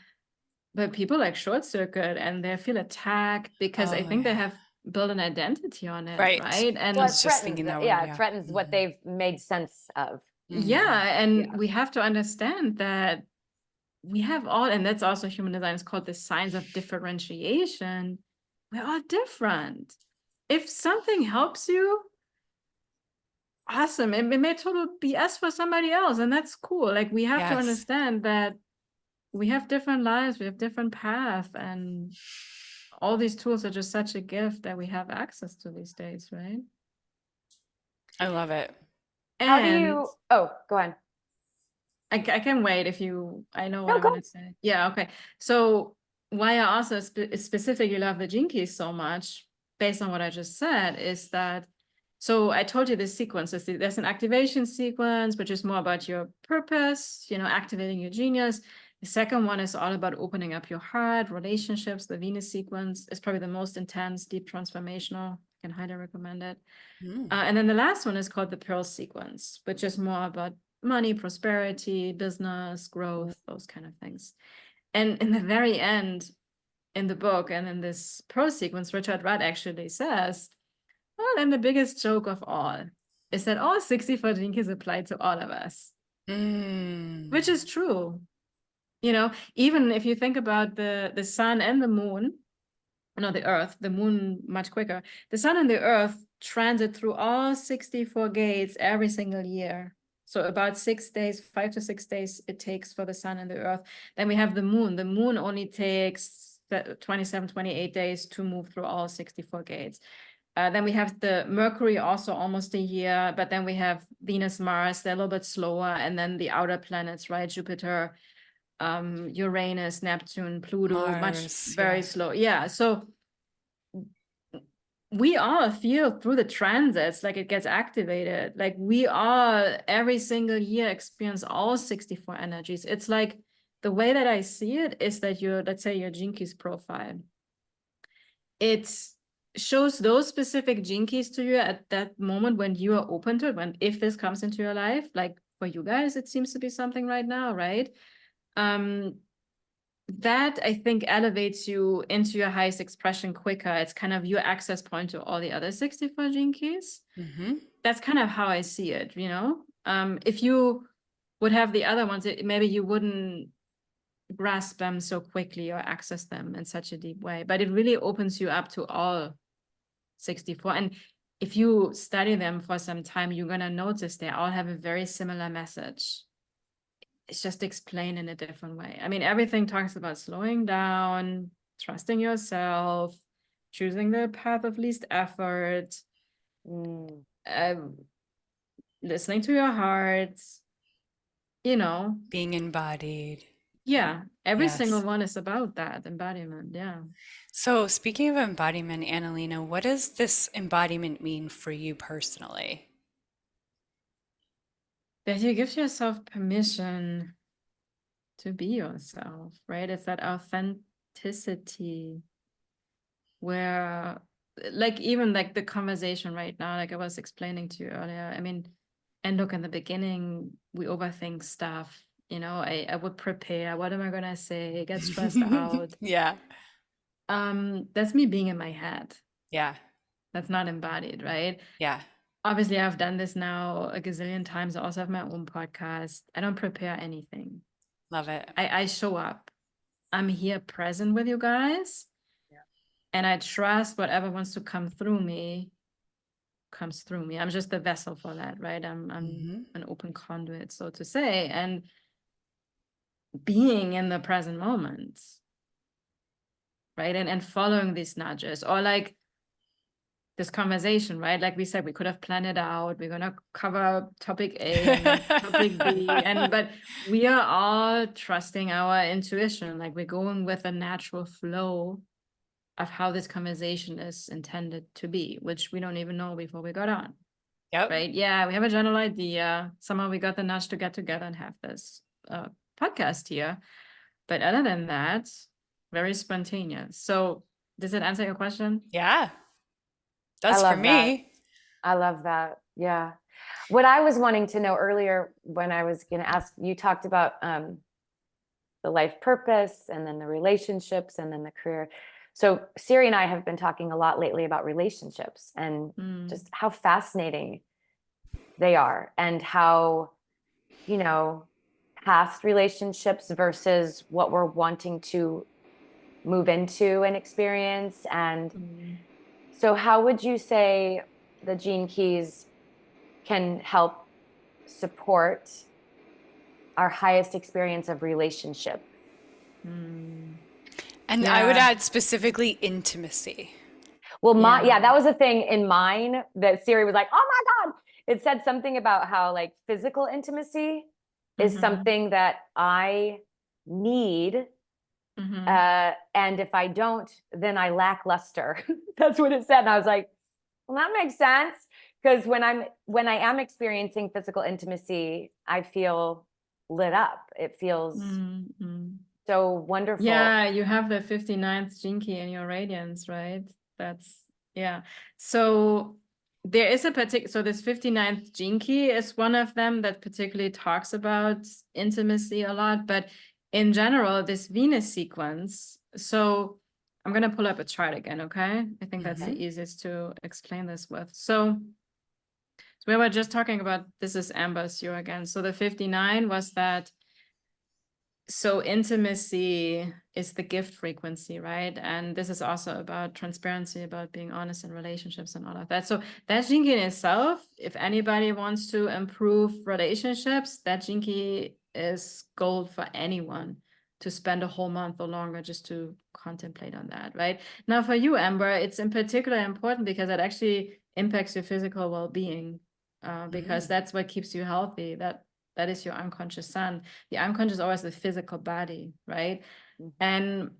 but people like short circuit and they feel attacked because I think they have built an identity on it, Right. And Well, I it was just threatens thinking it. that Yeah, word, it threatens what they've made sense of. yeah, and Yeah. we have to understand that we have all, and that's also human design, is called the signs of differentiation. We're all different. If something helps you, awesome. It may total BS for somebody else, and that's cool. Like, we have to Yes. understand that we have different lives, we have different paths, and all these tools are just such a gift that we have access to these days, right? I love it. How do And you, oh, go on. I can wait if you, I know what No, I go. want to say. Yeah, okay. So why I also specifically love the Gene Keys so much, based on what I just said, is that, so I told you the sequences. There's an activation sequence, which is more about your purpose, you know, activating your genius. The second one is all about opening up your heart, relationships. The Venus sequence is probably the most intense, deep transformational. I can highly recommend it. And then the last one is called the Pearl sequence, which is more about money, prosperity, business, growth, those kind of things. And in the very end, in the book and in this Pearl sequence, Richard Rudd actually says, well, and the biggest joke of all is that all 64 gene keys apply to all of us, which is true. You know, even if you think about the sun and the moon, no, the earth, the moon much quicker, the sun and the earth transit through all 64 gates every single year. So about 6 days, 5 to 6 days it takes for the sun and the earth. Then we have the moon. The moon only takes 27, 28 days to move through all 64 gates. Then we have the Mercury, also almost a year, but then we have Venus, Mars, they're a little bit slower. And then the outer planets, right? Jupiter, Uranus, Neptune, Pluto, very slow. Yeah. So we all feel through the transits, like it gets activated. Like we all every single year experience all 64 energies. It's like the way that I see it is that let's say your Gene Keys profile, it shows those specific Gene Keys to you at that moment when you are open to it, if this comes into your life. Like for you guys, it seems to be something right now, right? That I think elevates you into your highest expression quicker. It's kind of your access point to all the other 64 Gene Keys. That's kind of how I see it, you know? If you would have the other ones, maybe you wouldn't grasp them so quickly or access them in such a deep way, but it really opens you up to all 64. And if you study them for some time, you're going to notice they all have a very similar message. It's just explained in a different way. I mean, everything talks about slowing down, trusting yourself, choosing the path of least effort, Mm. listening to your heart, you know. Being embodied. Yeah, every single Yes. one is about that embodiment. Yeah. So, speaking of embodiment, Annalena, what does this embodiment mean for you personally? That you give yourself permission to be yourself, right? It's that authenticity where, like, even like the conversation right now, like I was explaining to you earlier, I mean, and look, in the beginning, we overthink stuff. I would prepare, what am I gonna say, get stressed out. Yeah. That's me being in my head. Yeah. That's not embodied, right? Yeah. Obviously, I've done this now a gazillion times. I also have my own podcast. I don't prepare anything. Love it. I show up. I'm here present with you guys. Yeah. And I trust whatever wants to come through me comes through me. I'm just the vessel for that, right? I'm an open conduit, so to say. And being in the present moment, right? And following these nudges, or like this conversation, right? Like we said, we could have planned it out. We're gonna cover topic A and topic B, but we are all trusting our intuition. Like we're going with a natural flow of how this conversation is intended to be, which we don't even know before we got on. Yep. Right? Yeah, we have a general idea. Somehow we got the nudge to get together and have this podcast here. But other than that, very spontaneous. So does it answer your question? Yeah. I Does for love that. me. I love that. Yeah. What I was wanting to know earlier when I was going to ask, you talked about the life purpose and then the relationships and then the career. So Siri and I have been talking a lot lately about relationships and just how fascinating they are, and how, past relationships versus what we're wanting to move into and experience. And so how would you say the Gene Keys can help support our highest experience of relationship? And I would add specifically intimacy. Well, that was a thing in mine that Siri was like, oh my God. It said something about how like physical intimacy is something that I need. And if I don't, then I lack luster. That's what it said. And I was like, well, that makes sense. Because when I am experiencing physical intimacy, I feel lit up. It feels so wonderful. Yeah, you have the 59th Gene Key in your radiance, right? Yeah. So there is so this 59th Gene Key is one of them that particularly talks about intimacy a lot, but in general, this Venus sequence. So I'm going to pull up a chart again, okay? I think that's the easiest to explain this with. So we were just talking about, this is Amber's you again. So the 59 was that, so intimacy is the gift frequency, right? And this is also about transparency, about being honest in relationships and all of that. So that Gene Key in itself, if anybody wants to improve relationships, that Gene Key is gold for anyone to spend a whole month or longer just to contemplate on that, right? Now for you, Amber, it's in particular important because it actually impacts your physical well-being, because that's what keeps you healthy. That is your unconscious sun. The unconscious is always the physical body, right? And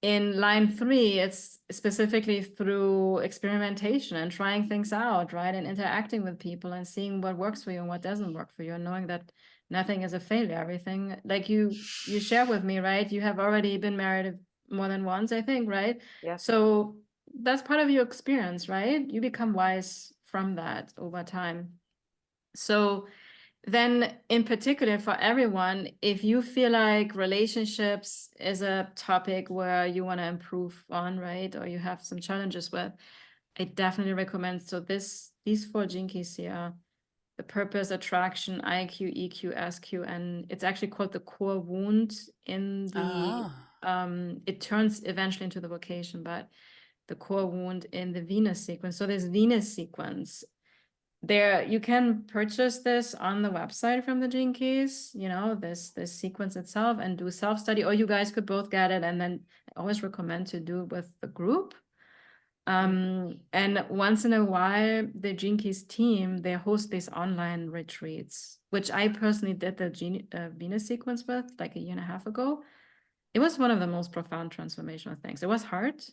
in line 3, it's specifically through experimentation and trying things out, right? And interacting with people and seeing what works for you and what doesn't work for you, and knowing that nothing is a failure. Everything, like you share with me, right? You have already been married more than once, I think, right? Yeah. So that's part of your experience, right? You become wise from that over time. So then in particular for everyone, if you feel like relationships is a topic where you want to improve on, right, or you have some challenges with, I definitely recommend, so these 4 Gene Keys here, the purpose, attraction, IQ, EQ, SQ, and it's actually called the core wound in the it turns eventually into the vocation, but the core wound in the Venus sequence. So this Venus sequence, there you can purchase this on the website from the Gene Keys, this sequence itself, and do self-study, or you guys could both get it. And then I always recommend to do it with the group, And once in a while, the Gene Keys team, they host these online retreats, which I personally did the Venus sequence with like a year and a half ago. It was one of the most profound transformational things. It was hard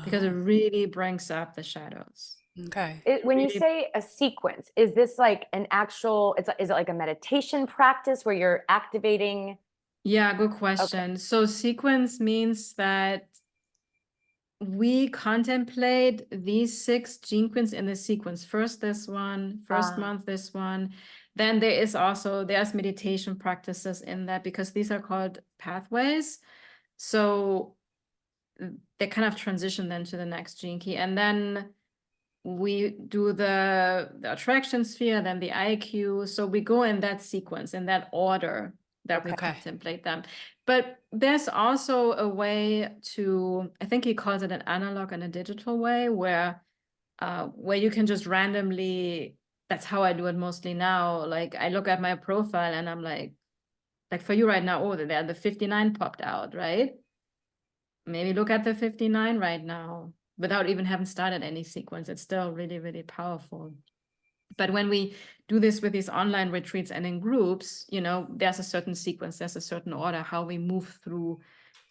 because it really brings up the shadows. Okay. When you say a sequence, is this like an actual, is it like a meditation practice where you're activating? Yeah, good question. Okay. So sequence means that we contemplate these 6 gene quins in the sequence. First this one, first month this one. Then there's meditation practices in that, because these are called pathways. So they kind of transition then to the next gene key. And then we do the attraction sphere, then the IQ. So we go in that sequence, in that order that we contemplate them. But there's also a way to, I think he calls it an analog and a digital way, where you can just randomly, that's how I do it mostly now. Like I look at my profile and I'm like for you right now, oh, there the 59 popped out, right? Maybe look at the 59 right now without even having started any sequence. It's still really, really powerful. But when we do this with these online retreats and in groups, there's a certain sequence, there's a certain order, how we move through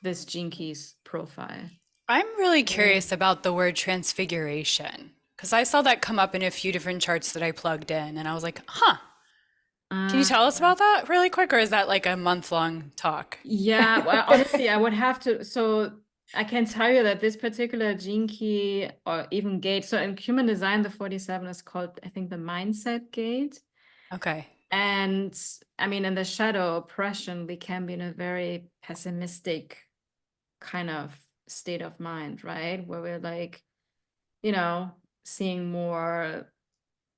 this Gene Keys profile. I'm really curious about the word transfiguration, because I saw that come up in a few different charts that I plugged in, and I was like, huh. Can you tell us about that really quick, or is that like a month-long talk? Yeah, well, honestly, I would have to. So I can tell you that this particular gene key, or even gate, so in human design, the 47 is called, I think, the mindset gate. Okay. And I mean, in the shadow oppression, we can be in a very pessimistic kind of state of mind, right? Where we're like, seeing more,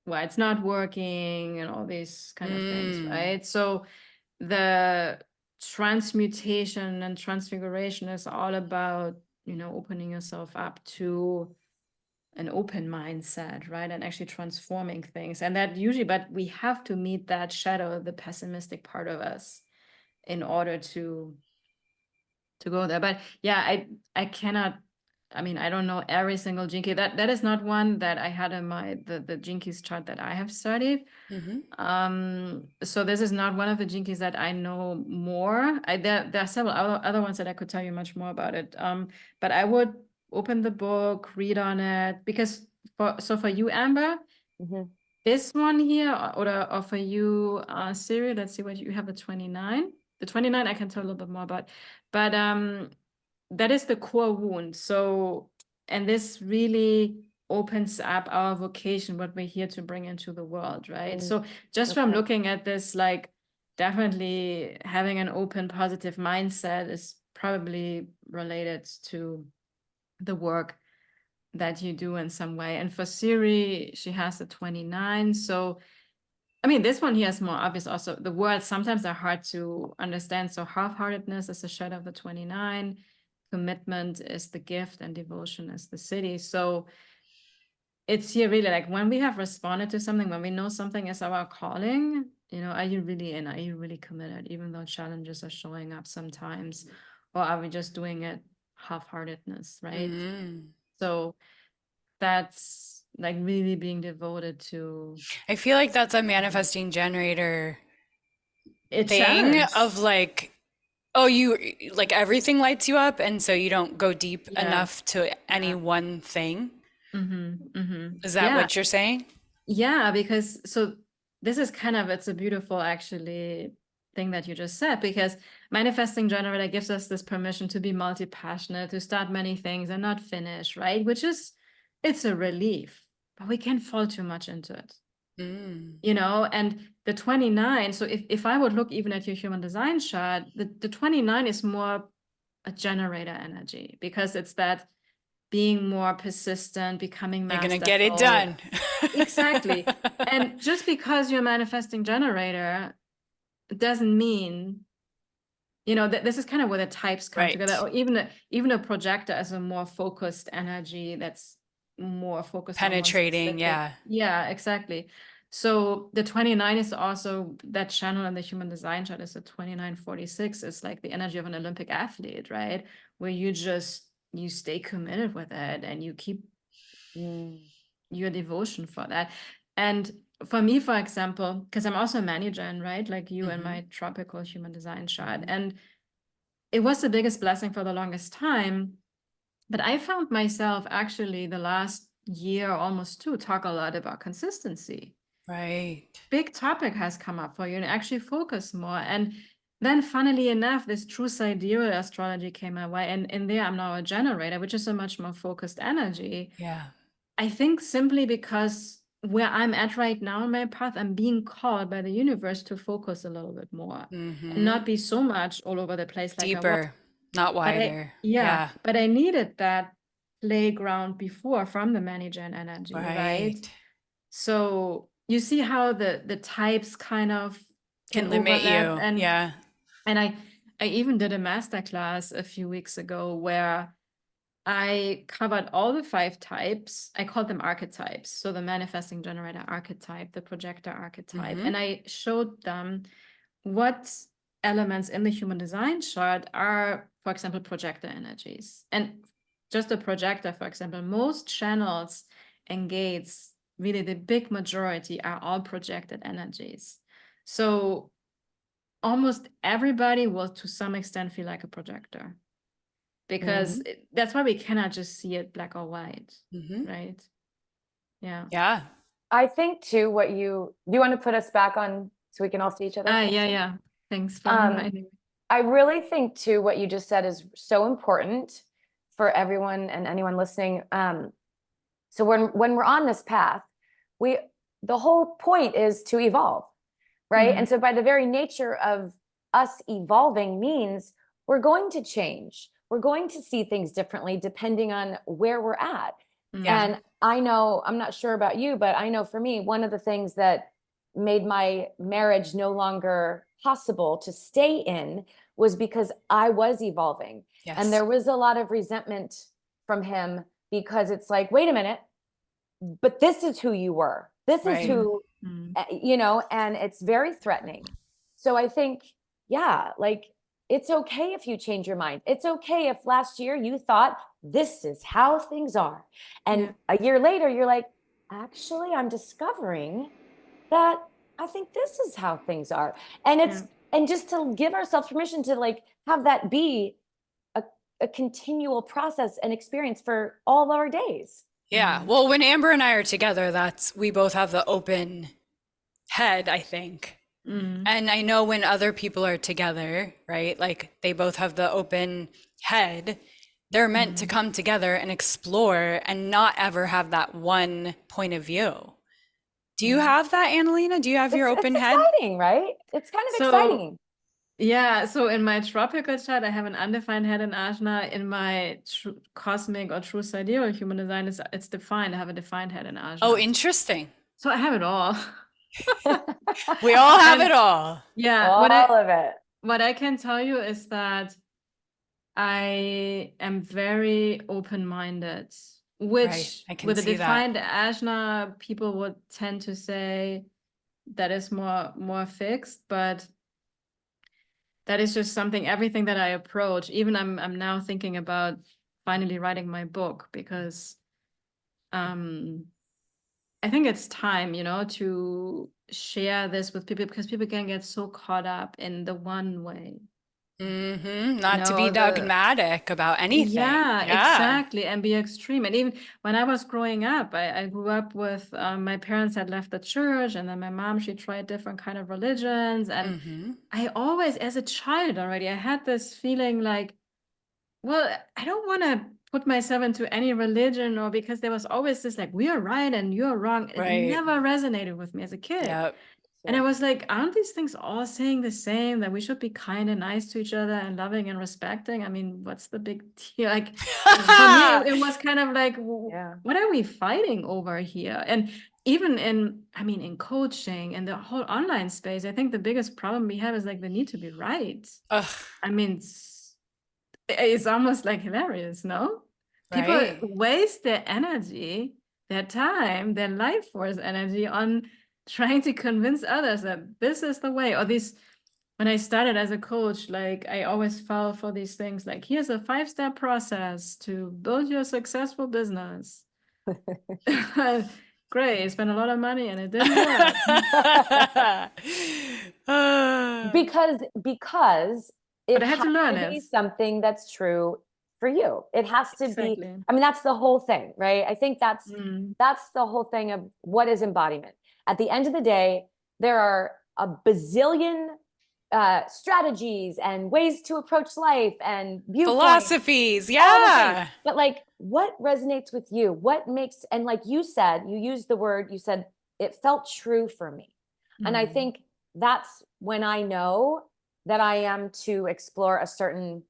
well, it's not working and all these kind of things, right? So the transmutation and transfiguration is all about, opening yourself up to an open mindset, right? And actually transforming things. And that usually, but we have to meet that shadow, the pessimistic part of us, in order to go there. But yeah, I cannot, I mean, I don't know every single gene key. That is not one that I had in my the gene keys chart that I have studied. So this is not one of the gene keys that I know more. There are several other ones that I could tell you much more about it. But I would open the book, read on it, because for you, Amber, this one here, or for you, Siri, let's see what you have, the 29. The 29 I can tell a little bit more about. But that is the core wound. So, and this really opens up our vocation, what we're here to bring into the world, right? So just from looking at this, like definitely having an open, positive mindset is probably related to the work that you do in some way. And for Siri, she has the 29. So I mean, this one here is more obvious also. The words sometimes are hard to understand. So half-heartedness is the shadow of the 29. Commitment is the gift, and devotion is the city. So it's here really like when we have responded to something, when we know something is our calling, are you really in? Are you really committed, even though challenges are showing up sometimes? Or are we just doing it half-heartedness, right? So that's like really being devoted to. I feel like that's a manifesting generator It thing challenged. of like, oh, you like everything lights you up, and so you don't go deep enough to any one thing. Is that what you're saying? Yeah, because so this is kind of, it's a beautiful actually thing that you just said, because manifesting generator gives us this permission to be multi-passionate, to start many things and not finish, right? Which is, it's a relief, but we can fall too much into it. And the 29, so if I would look even at your human design chart, the 29 is more a generator energy, because it's that being more persistent, becoming masterful. You're gonna get it done. Exactly. And just because you're a manifesting generator, it doesn't mean, that this is kind of where the types come together, or even a projector as a more focused energy that's more focused Penetrating, on one specific. Yeah, exactly. So the 29 is also that channel in the human design chart is the 2946. It's like the energy of an Olympic athlete, right? Where you stay committed with it and you keep your devotion for that. And for me, for example, because I'm also a manager, right? Like you and my tropical human design chart. And it was the biggest blessing for the longest time. But I found myself actually the last year, almost two, talk a lot about consistency. Right. Big topic has come up for you and actually focus more. And then funnily enough, this true sidereal astrology came my way. And in there, I'm now a generator, which is a much more focused energy. Yeah. I think simply because where I'm at right now in my path, I'm being called by the universe to focus a little bit more and not be so much all over the place like I was. Deeper, not wider. Yeah. But I needed that playground before from the Manijan energy, right? So you see how the types kind of can limit you. overlap. And yeah. And I even did a masterclass a few weeks ago where I covered all the 5 types. I called them archetypes. So the manifesting generator archetype, the projector archetype. And I showed them what elements in the human design chart are, for example, projector energies. And just a projector, for example, most channels and gates, really the big majority are all projected energies. So almost everybody will to some extent feel like a projector, because that's why we cannot just see it black or white, right? Yeah. I think too, do you want to put us back on so we can all see each other? Yeah. Thanks for reminding me. I really think too, what you just said is so important for everyone and anyone listening. So when we're on this path, the whole point is to evolve, right? And so by the very nature of us evolving means we're going to change. We're going to see things differently depending on where we're at. And I know, I'm not sure about you, but I know for me, one of the things that made my marriage no longer possible to stay in was because I was evolving. And there was a lot of resentment from him, because it's like, wait a minute, but this is who you were. This is who, and it's very threatening. So I think, like, it's okay if you change your mind. It's okay if last year you thought this is how things are. And a year later, you're like, actually, I'm discovering that I think this is how things are. And it's, and just to give ourselves permission to like have that be a continual process and experience for all our days. Yeah. Well, when Amber and I are together, we both have the open head, I think. And I know when other people are together, right? Like they both have the open head, they're meant to come together and explore and not ever have that one point of view. Do you have that, Analena? Do you have your open head? It's exciting, right? It's kind of exciting. Yeah, so in my tropical chart, I have an undefined head in Ajna. In my cosmic or true sidereal human design, it's defined. I have a defined head in Ajna. Oh, interesting. So I have it all. We all have it all. Yeah, all of it. What I can tell you is that I am very open-minded, which with a defined Ajna, people would tend to say that is more fixed, but that is just something, everything that I approach. Even I'm now thinking about finally writing my book, because I think it's time, to share this with people, because people can get so caught up in the one way. Not to be dogmatic about anything. Yeah, exactly. And be extreme. And even when I was growing up, I grew up with, my parents had left the church, and then my mom, she tried different kind of religions. And I always, as a child already, I had this feeling like, well, I don't want to put myself into any religion, or because there was always this like, we are right and you're wrong. It never resonated with me as a kid. And I was like, aren't these things all saying the same, that we should be kind and nice to each other and loving and respecting? I mean, what's the big deal? Like, for me, it was kind of like, what are we fighting over here? And even in coaching and the whole online space, I think the biggest problem we have is like the need to be right. I mean, it's almost like hilarious, no? People waste their energy, their time, their life force energy on trying to convince others that this is the way. Or when I started as a coach, like I always fell for these things like, here's a 5-step process to build your successful business. Great, I spent a lot of money and it didn't work. Because it But I had has to learn to be it. something that's true for you. It has to be, Exactly. I mean, that's the whole thing, right? I think that's Mm. the whole thing of what is embodiment. At the end of the day, there are a bazillion strategies and ways to approach life and viewpoints, Philosophies, all the things. yeah. But like, what resonates with you? What makes, and like you said, you used the word, you said, it felt true for me. And I think that's when I know that I am to explore a certain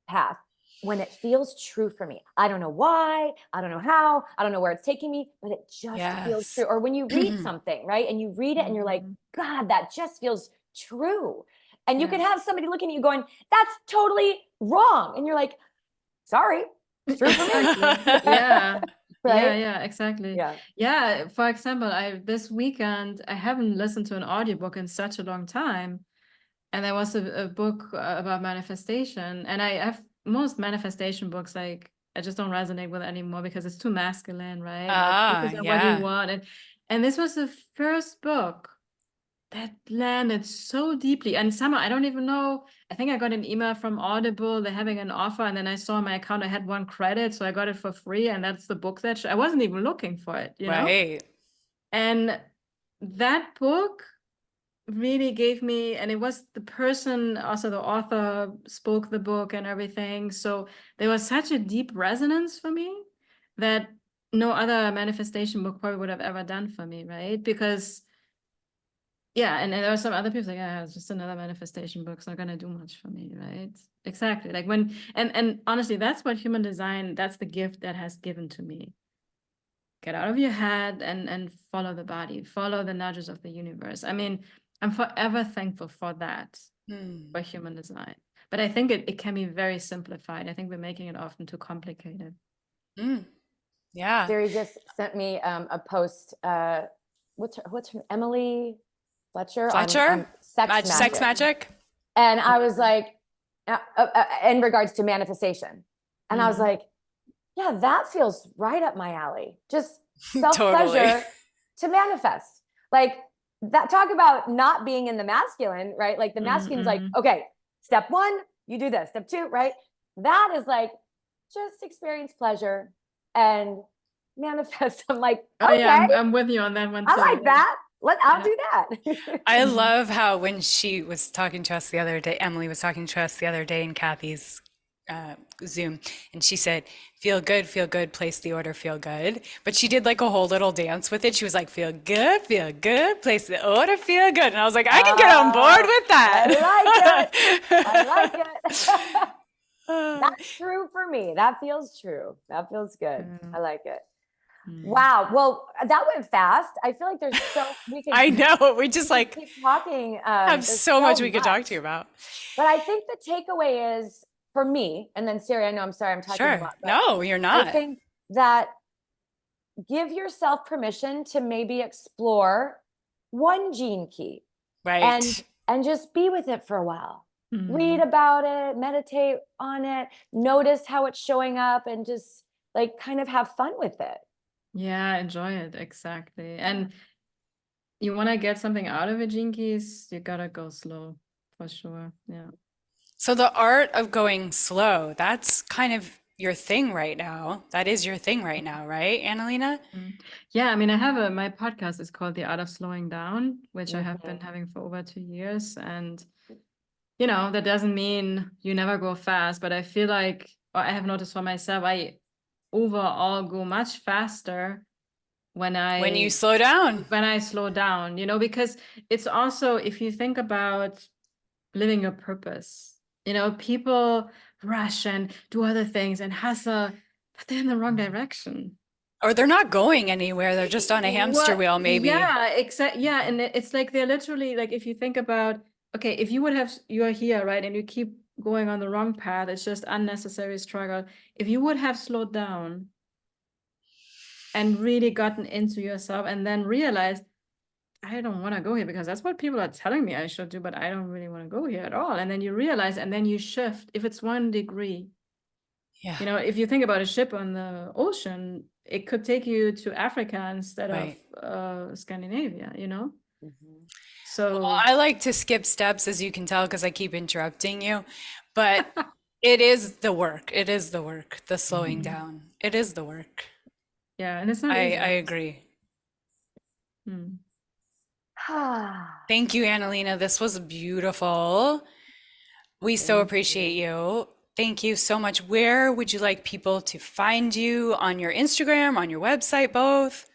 path, when it feels true for me. I don't know why, I don't know how, I don't know where it's taking me, but it just feels Yes. true. Or when you read something, right? And you read it and you're like, God, that just feels true. And you could have somebody looking at you going, that's totally wrong. And you're like, sorry, it's true for me. Yeah. Right? Yeah, exactly. Yeah. Yeah, for example, this weekend, I haven't listened to an audiobook in such a long time. And there was a book about manifestation. And I have most manifestation books, like, I just don't resonate with anymore because it's too masculine, right? Like, focus on what you Yeah. want. And this was the first book that landed so deeply. And somehow, I don't even know, I think I got an email from Audible, they're having an offer, and then I saw my account, I had 1 credit, so I got it for free, and that's the book that I wasn't even looking for it, you know? Right. And that book really gave me, and it was the person, also the author, spoke the book and everything, so there was such a deep resonance for me that no other manifestation book probably would have ever done for me, right? Because yeah, and there are some other people like, yeah, it's just another manifestation book. It's not gonna do much for me, right? Exactly. Like when, and honestly, that's what human design, that's the gift that has given to me. Get out of your head and follow the body, follow the nudges of the universe. I mean, I'm forever thankful for that, for human design. But I think it can be very simplified. I think we're making it often too complicated. Yeah. Siri just sent me a post. What's her, Emily Fletcher Fletcher? on sex Sex magic? And I was like, in regards to manifestation. And I was like, yeah, that feels right up my alley. Just self-pleasure to manifest. Like that, talk about not being in the masculine, right? Like the masculine's like, okay, step 1, you do this. Step 2, right? That is like, just experience pleasure and manifest. I'm like, Oh okay, yeah, I'm with you on that one too. I like that. I'll do that. I love how when she was talking to us the other day, Emily was talking to us the other day in Kathy's Zoom, and she said, feel good, place the order, feel good. But she did like a whole little dance with it. She was like, feel good, place the order, feel good. And I was like, I can get on board with that. I like it. That's true for me. That feels true. That feels good. I like it. Wow. Well, that went fast. I feel like there's so we could. I know. We just like keep talking. have so much we could talk to you about. But I think the takeaway is for me, and then Siri, I know I'm sorry, I'm talking a lot. No, you're not. I think that give yourself permission to maybe explore one gene key. Right. And just be with it for a while. Read about it, meditate on it, notice how it's showing up, and just like kind of have fun with it. Yeah, enjoy it. Exactly. And you want to get something out of a gene keys, you gotta go slow for sure. Yeah. So the art of going slow, that's kind of your thing right now. That is your thing right now, right, Analena? Yeah, I mean, my podcast is called The Art of Slowing Down, which I have been having for over 2 years. And, you know, that doesn't mean you never go fast, but I feel like, or I have noticed for myself, I overall go much faster when you slow down. When I slow down, you know, because it's also, if you think about living your purpose, you know, people rush and do other things and hustle, but they're in the wrong direction. Or they're not going anywhere. They're just on a hamster wheel, maybe. Yeah, yeah. And it's like they're literally like, if you think about, okay, if you're here, right, and you keep going on the wrong path, it's just unnecessary struggle. If you would have slowed down and really gotten into yourself and then realized, I don't want to go here because that's what people are telling me I should do, but I don't really want to go here at all. And then you realize, and then you shift. If it's 1 degree, you know, if you think about a ship on the ocean, it could take you to Africa instead Right. of Scandinavia, you know? Mhm. So Well, I like to skip steps, as you can tell, because I keep interrupting you. But it is the work. It is the work, the slowing down. It is the work. yeah, and it's not I easy. agree. Mm. Thank you, Analena. This was beautiful. We so Thank appreciate you. you. Thank you so much. Where would you like people to find you? On your Instagram, on your website, both?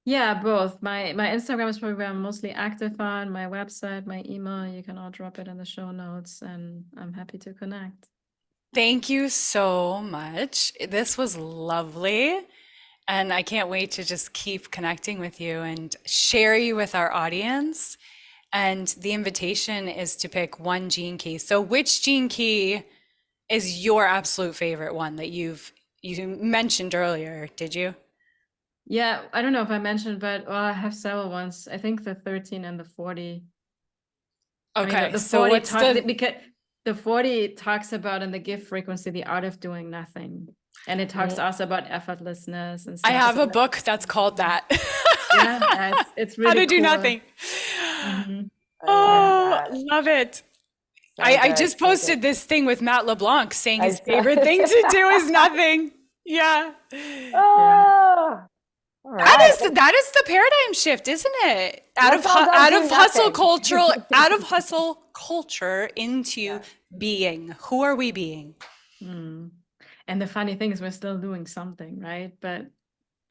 Yeah, both. My Instagram is probably where I'm mostly active on. My website, my email, you can all drop it in the show notes, and I'm happy to connect. Thank you so much. This was lovely. And I can't wait to just keep connecting with you and share you with our audience. And the invitation is to pick one gene key. So which gene key is your absolute favorite one that you mentioned earlier, did you? Yeah, I don't know if I mentioned, but I have several ones. I think the 13 and the 40. I mean, Okay, the so 40 what's the because the 40 talks about in the gift frequency the art of doing nothing, and it talks also about effortlessness and I stuff. have So a book that's called that. yeah, it's How really to do cool. nothing. Mhm. I love Oh, that. love it. So I good, just so good. posted this thing with Matt LeBlanc saying I his saw- favorite thing to do is nothing. Yeah. Oh, all right. That is the paradigm shift, isn't it? Let's all go Out do of hustle nothing. out of hustle culture into Yeah. being. Who are we being? Mm. And the funny thing is, we're still doing something, right? But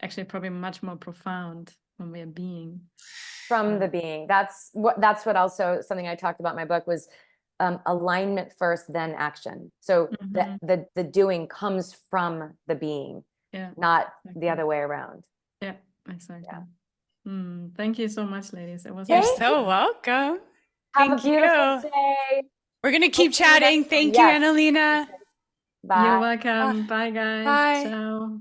actually, probably much more profound when we're being. From the being. That's what also something I talked about in my book was alignment first, then action. So Mhm. the doing comes from the being, Yeah, not the exactly. other way around. Yeah, exactly. Yeah. Thank you so much, ladies. It was You're Thank awesome. so welcome. Have a Thank beautiful you. day. We're gonna We'll keep see you next chatting. time. Thank you, Yes. Annalena. You're Bye. welcome. Bye, guys. Bye. Ciao.